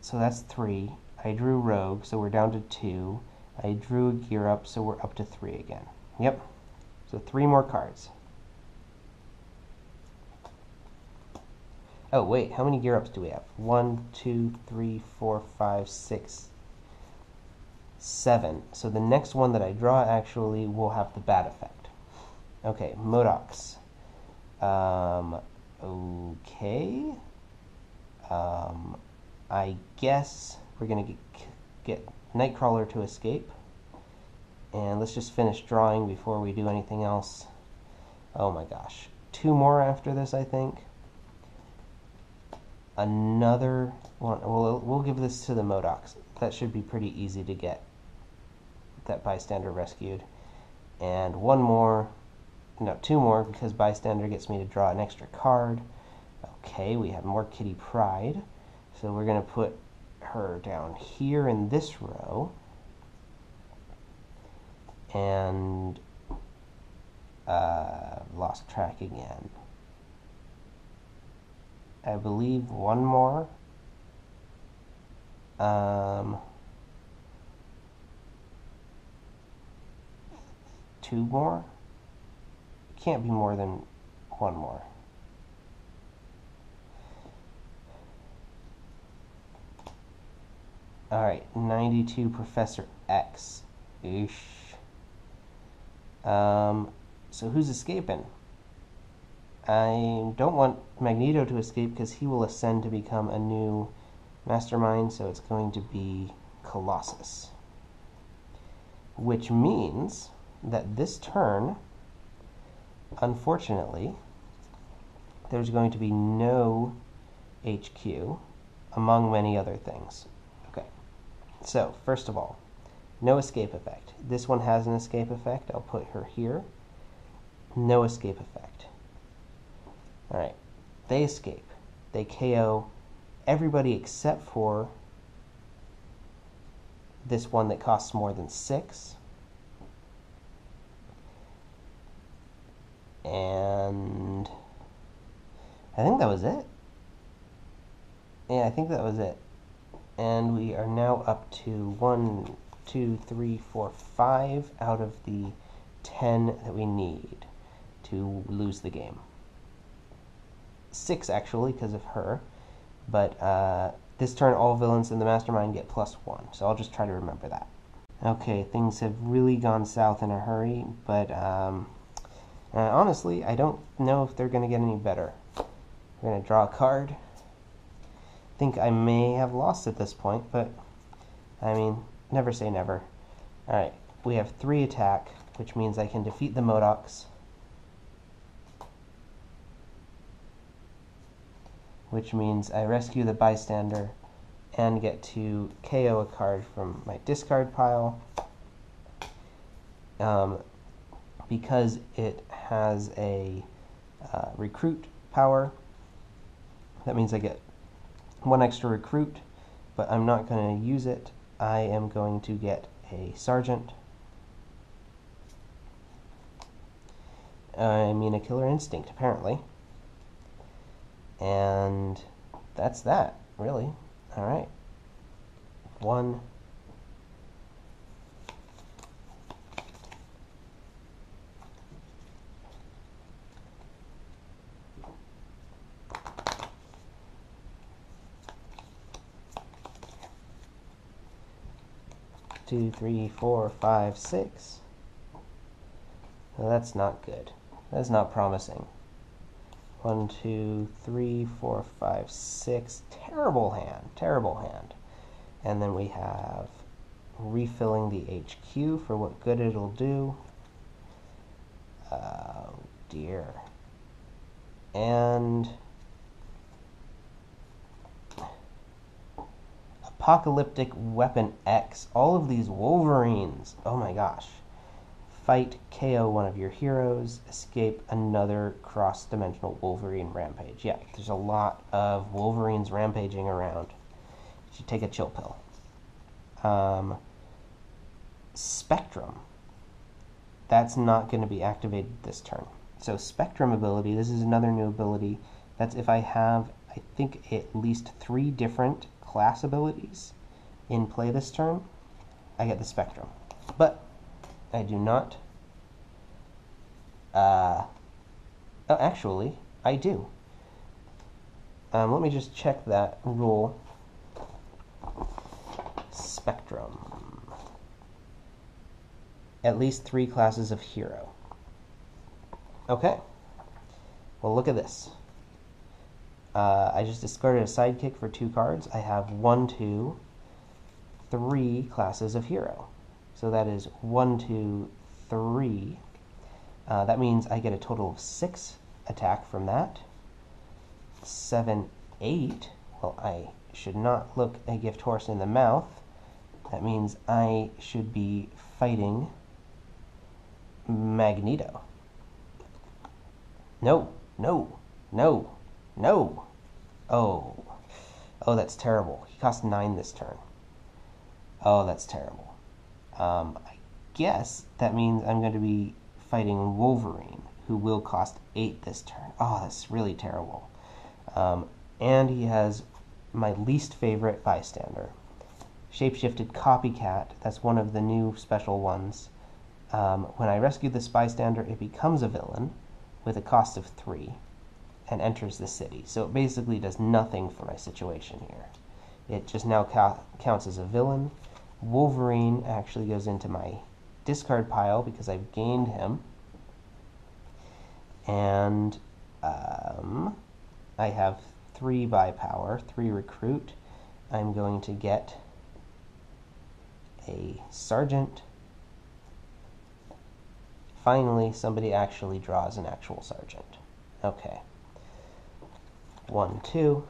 So that's 3. I drew rogue, so we're down to 2. I drew a gear up, so we're up to 3 again. Yep. So 3 more cards. Oh, wait, how many gear ups do we have? 1, 2, 3, 4, 5, 6, 7. So the next one that I draw actually will have the bad effect. Okay, Modocs. Okay. I guess we're going to get Nightcrawler to escape. And let's just finish drawing before we do anything else. Oh my gosh. 2 more after this, I think. Another one. We'll give this to the Modocs. That should be pretty easy to get that bystander rescued. And 1 more. No, 2 more, because bystander gets me to draw an extra card. Okay, we have more Kitty Pryde. So we're going to put her down here in this row. And lost track again. I believe 1 more. 2 more. Can't be more than 1 more. Alright, 92 Professor X. Ish. So who's escaping? I don't want Magneto to escape because he will ascend to become a new mastermind, so it's going to be Colossus. Which means that this turn, unfortunately, there's going to be no HQ, among many other things. Okay, so first of all, no escape effect. This one has an escape effect. I'll put her here. No escape effect. Alright, they escape. They KO everybody except for this one that costs more than 6. And I think that was it. Yeah, I think that was it. And we are now up to 1, 2, 3, 4, 5 out of the 10 that we need to lose the game. 6 actually, because of her. But this turn, all villains in the mastermind get +1, so I'll just try to remember that. Okay, things have really gone south in a hurry, but honestly, I don't know if they're going to get any better. We're going to draw a card. I think I may have lost at this point, but I mean, never say never. Alright, we have 3 attack, which means I can defeat the Modocs. Which means I rescue the bystander and get to KO a card from my discard pile. Because it has a recruit power, that means I get 1 extra recruit, but I'm not going to use it. I am going to get a sergeant. I mean a killer instinct, apparently. And that's that, really. Alright. 1. Two, 3, 4, 5, 6. Well, that's not good. That's not promising. 1, 2, 3, 4, 5, 6. Terrible hand. Terrible hand. And then we have refilling the HQ for what good it'll do. Oh, dear. And Apocalyptic Weapon X. All of these Wolverines. Oh my gosh. Fight, KO one of your heroes, escape another cross-dimensional Wolverine rampage. Yeah, there's a lot of Wolverines rampaging around. You should take a chill pill. Spectrum. That's not going to be activated this turn. So Spectrum ability, this is another new ability. That's if I have, I think, at least 3 different class abilities in play this turn, I get the Spectrum. But I do not. Oh, actually, I do. Let me just check that rule. Spectrum. At least 3 classes of hero. Okay. Well, look at this. I just discarded a sidekick for 2 cards. I have 1, 2, 3 classes of hero. So that is 1, 2, 3. That means I get a total of 6 attack from that. 7, 8. Well, I should not look a gift horse in the mouth. That means I should be fighting Magneto. No, no, no, no. Oh. Oh, that's terrible. He cost 9 this turn. Oh, that's terrible. I guess that means I'm going to be fighting Wolverine, who will cost 8 this turn. Oh, that's really terrible. And he has my least favorite bystander. Shapeshifted Copycat. That's one of the new special ones. When I rescue this bystander, it becomes a villain with a cost of 3 and enters the city. So it basically does nothing for my situation here. It just now counts as a villain. Wolverine actually goes into my discard pile because I've gained him. And I have 3 buy power, 3 recruit. I'm going to get a sergeant. Finally, somebody actually draws an actual sergeant. Okay. 1, 2.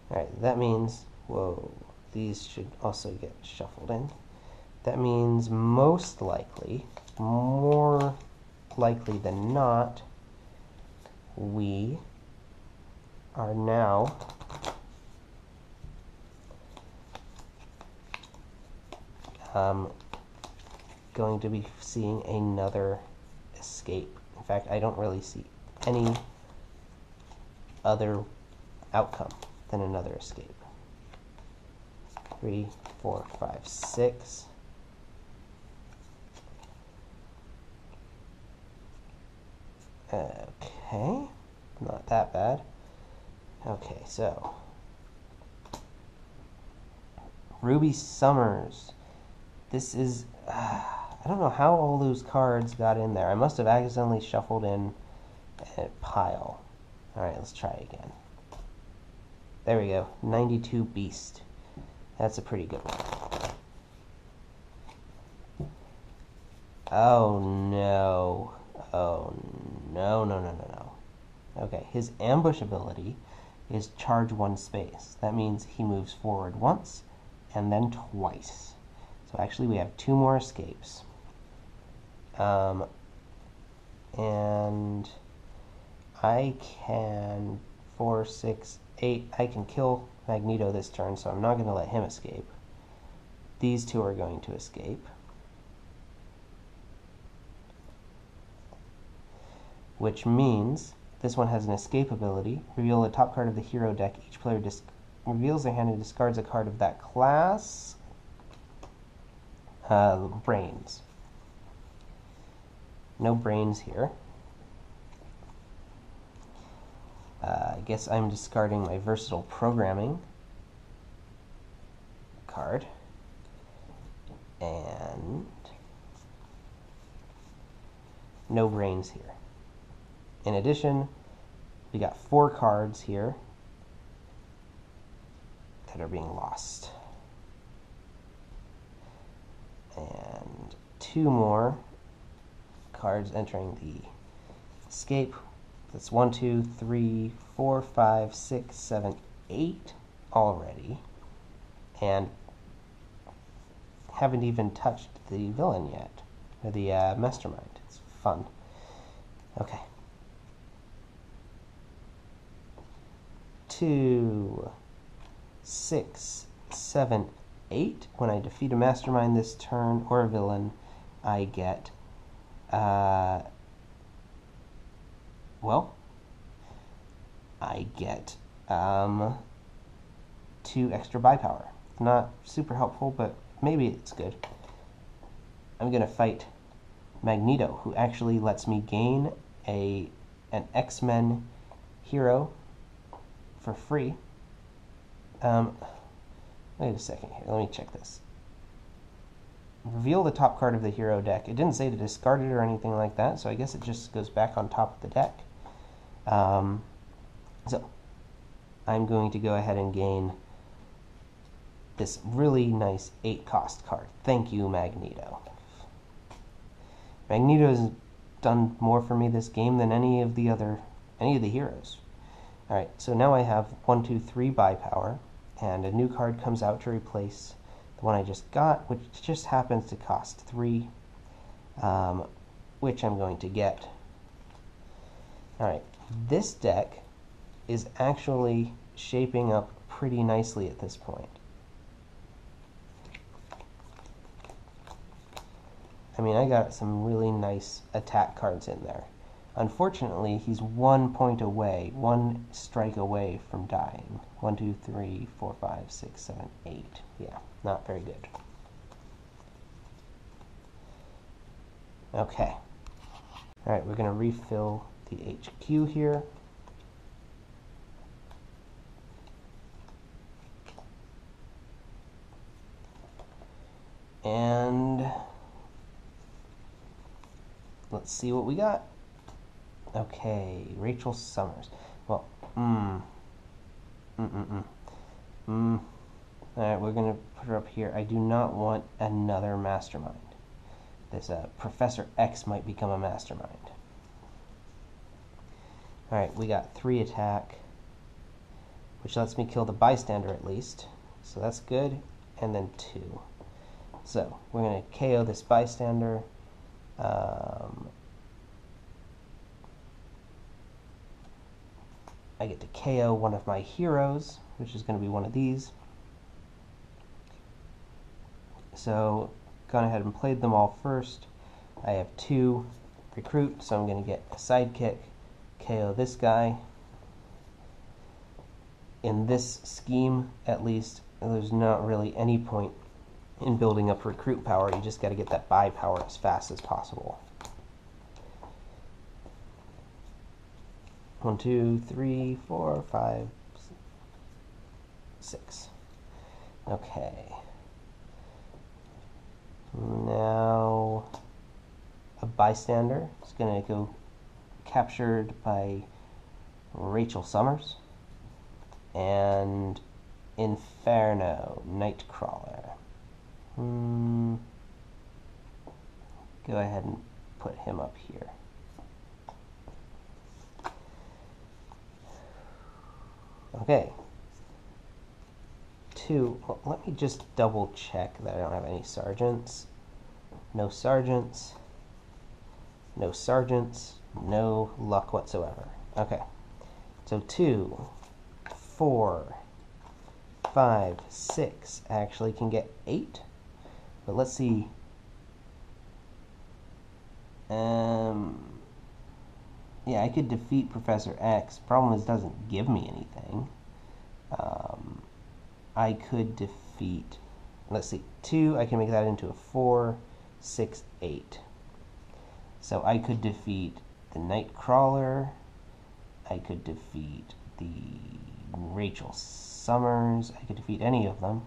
Alright, that means, whoa, these should also get shuffled in. That means most likely, more likely than not, we are now going to be seeing another escape. In fact, I don't really see any other outcome than another escape. 3, 4, 5, 6. Okay, not that bad. Okay, so Ruby Summers. This is, I don't know how all those cards got in there. I must have accidentally shuffled in a pile. Alright, let's try again. There we go, 92 Beast. That's a pretty good one. Oh no. Oh no, no, no, no, no. Okay, his ambush ability is charge 1 space. That means he moves forward once and then twice. So actually we have 2 more escapes. And I can 4, 6, 8. I can kill Magneto this turn, so I'm not going to let him escape. These 2 are going to escape. Which means this one has an escape ability. Reveal the top card of the hero deck. Each player reveals their hand and discards a card of that class. Brains. No brains here. I guess I'm discarding my versatile programming card. And no brains here. In addition, we got 4 cards here that are being lost. And 2 more cards entering the escape. That's 1, 2, 3, 4, 5, 6, 7, 8 already. And haven't even touched the villain yet, or the mastermind. It's fun. Okay. 2, 6, 7, 8. When I defeat a mastermind this turn or a villain, I get, I get 2 extra buy power. Not super helpful, but maybe it's good. I'm going to fight Magneto, who actually lets me gain an X-Men hero for free. Wait a second here. Let me check this. Reveal the top card of the hero deck. It didn't say to discard it or anything like that, so I guess it just goes back on top of the deck. So I'm going to go ahead and gain this really nice 8-cost card. Thank you, Magneto. Magneto has done more for me this game than any of the heroes. Alright, so now I have 1, 2, 3 buy power, and a new card comes out to replace the one I just got, which just happens to cost 3, which I'm going to get. Alright, this deck is actually shaping up pretty nicely at this point. I mean, I got some really nice attack cards in there. Unfortunately, he's 1 point away, 1 strike away from dying. 1, 2, 3, 4, 5, 6, 7, 8. Yeah, not very good. Okay. Alright, we're going to refill the HQ here. And let's see what we got. Okay, Rachel Summers. Well, Alright, we're going to put her up here. I do not want another mastermind. This Professor X might become a mastermind. Alright, we got 3 attack, which lets me kill the bystander at least. So that's good. And then 2. So, we're going to KO this bystander. I get to KO one of my heroes, which is going to be one of these. So, gone ahead and played them all first. I have 2 recruit, so I'm going to get a sidekick, KO this guy. In this scheme, at least, there's not really any point in building up recruit power. You just got to get that buy power as fast as possible. 1, 2, 3, 4, 5, 6. Okay. Now a bystander is going to go captured by Rachel Summers and Inferno Nightcrawler. Go ahead and put him up here. Okay. 2. Well, let me just double check that I don't have any sergeants. No sergeants. No sergeants. No luck whatsoever. Okay. So 2, 4, 5, 6. I actually can get 8. But let's see. Yeah, I could defeat Professor X. Problem is, it doesn't give me anything. I could defeat, let's see, 2, I can make that into a 4, 6, 8. So I could defeat the Nightcrawler, I could defeat the Rachel Summers, I could defeat any of them.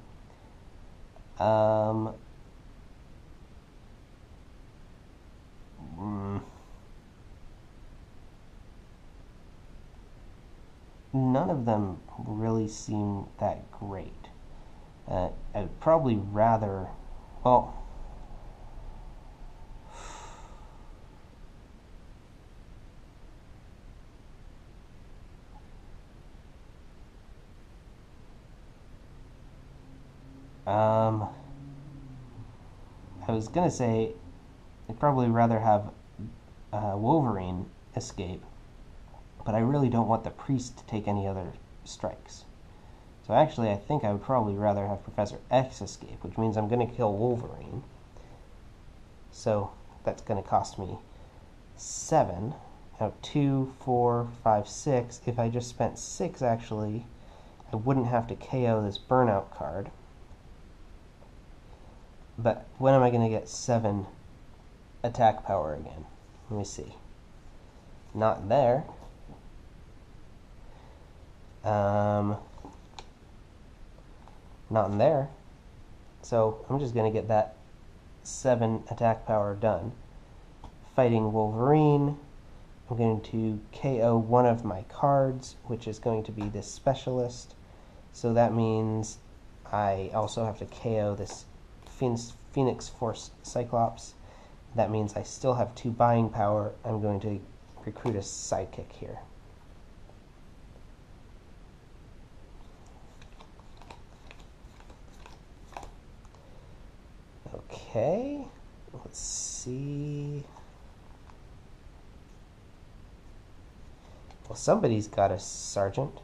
None of them really seem that great. I'd probably rather, well, I was gonna say I'd probably rather have Wolverine escape, but I really don't want the priest to take any other strikes. So actually, I think I would probably rather have Professor X escape, which means I'm going to kill Wolverine. So that's going to cost me 7. Now 2, 4, 5, 6. If I just spent 6, actually, I wouldn't have to KO this Burnout card. But when am I going to get 7 attack power again? Let me see. Not there. Not in there. So I'm just going to get that 7 attack power done. Fighting Wolverine, I'm going to KO one of my cards, which is going to be this Specialist. So that means I also have to KO this Phoenix Force Cyclops. That means I still have 2 buying power. I'm going to recruit a sidekick here. Okay, let's see. Well, somebody's got a sergeant.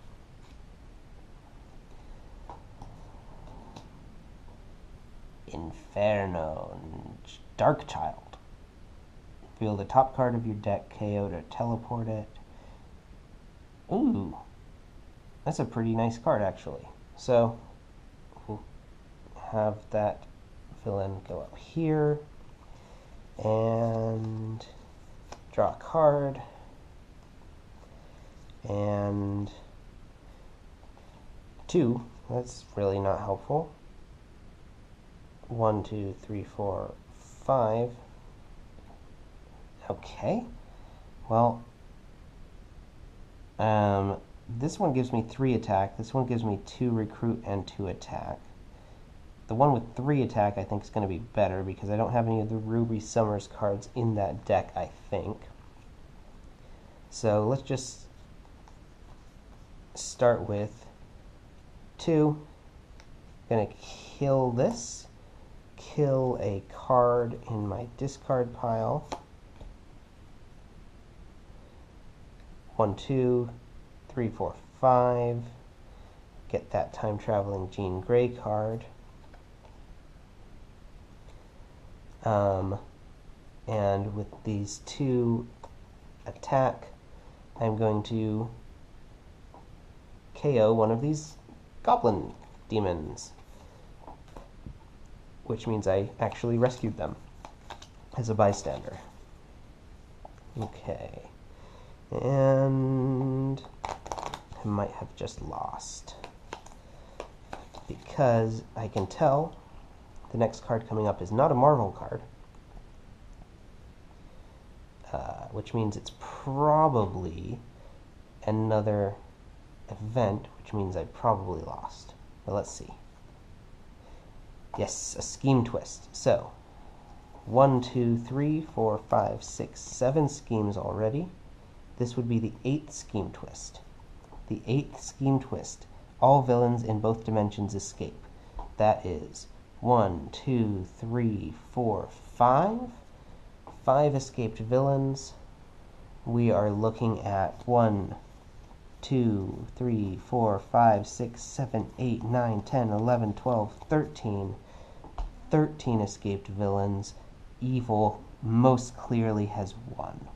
Inferno. Dark Child. Reveal the top card of your deck, KO to teleport it. Ooh, that's a pretty nice card, actually. So, we'll have that villain go up here, and draw a card, and 2. That's really not helpful. 1, 2, 3, 4, 5. Okay. Well, this one gives me 3 attack. This one gives me 2 recruit and 2 attack. The one with 3 attack I think is going to be better because I don't have any of the Ruby Summers cards in that deck, I think. So let's just start with 2. Going to kill this. Kill a card in my discard pile. 1, 2, 3, 4, 5. Get that time-traveling Jean Grey card. And with these 2 attack, I'm going to KO one of these goblin demons, which means I actually rescued them as a bystander. Okay. And I might have just lost because I can tell the next card coming up is not a Marvel card, which means it's probably another event, which means I probably lost. But let's see. Yes, a scheme twist. So, 1, 2, 3, 4, 5, 6, 7 schemes already. This would be the 8th scheme twist. The 8th scheme twist. All villains in both dimensions escape. That is 1, 2, 3, 4, 5. 5 escaped villains. We are looking at 1, 2, 3, 4, 5, 6, 7, 8, 9, 10, 11, 12, 13. 13 escaped villains. Evil most clearly has won.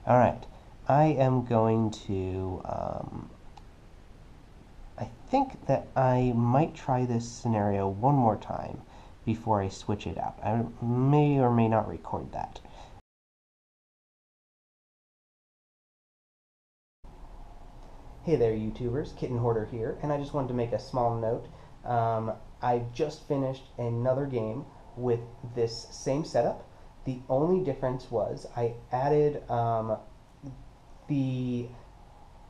Alright, I am going to, I think that I might try this scenario one more time before I switch it out. I may or may not record that. Hey there, YouTubers, Kitten Hoarder here, and I just wanted to make a small note. I just finished another game with this same setup. The only difference was I added the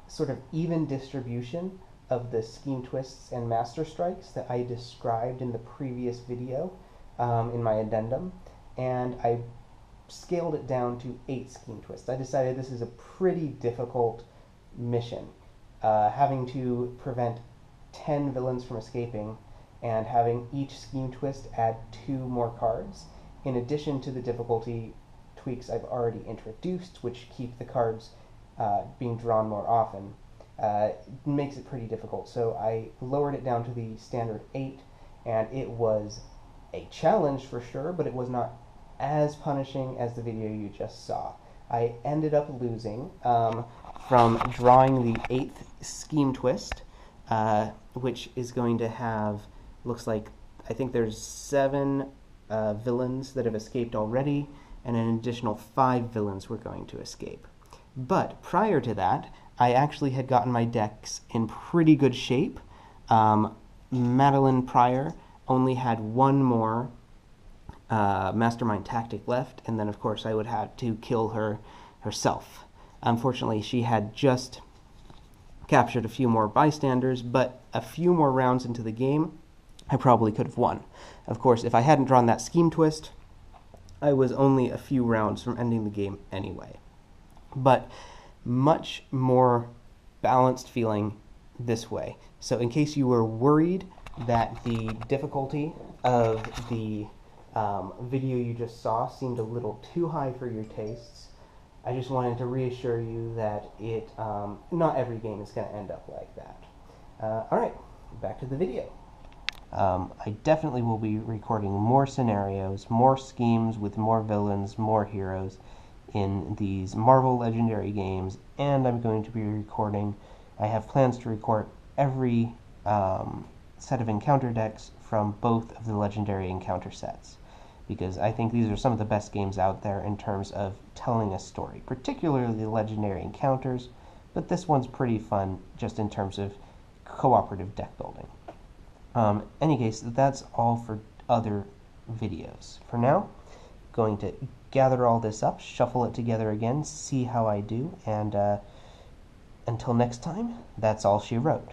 sort of even distribution of the scheme twists and master strikes that I described in the previous video in my addendum, and I scaled it down to 8 scheme twists. I decided this is a pretty difficult mission. Having to prevent 10 villains from escaping and having each scheme twist add 2 more cards, in addition to the difficulty tweaks I've already introduced, which keep the cards being drawn more often. makes it pretty difficult. So I lowered it down to the standard 8, and it was a challenge for sure, but it was not as punishing as the video you just saw. I ended up losing from drawing the 8th scheme twist, which is going to have, looks like, I think there's 7 villains that have escaped already, and an additional 5 villains were going to escape. But prior to that, I actually had gotten my decks in pretty good shape. Madeline Pryor only had 1 more mastermind tactic left, and then of course I would have to kill her herself. Unfortunately, she had just captured a few more bystanders, but a few more rounds into the game, I probably could have won. Of course, if I hadn't drawn that scheme twist, I was only a few rounds from ending the game anyway. But much more balanced feeling this way. So in case you were worried that the difficulty of the video you just saw seemed a little too high for your tastes, I just wanted to reassure you that not every game is going to end up like that. Alright, back to the video. I definitely will be recording more scenarios, more schemes with more villains, more heroes in these Marvel Legendary games, and I'm going to be recording, I have plans to record every set of encounter decks from both of the Legendary encounter sets, because I think these are some of the best games out there in terms of telling a story, particularly the Legendary encounters, but this one's pretty fun just in terms of cooperative deck building. Any case, that's all for other videos. For now, going to gather all this up, shuffle it together again, see how I do, and until next time, that's all she wrote.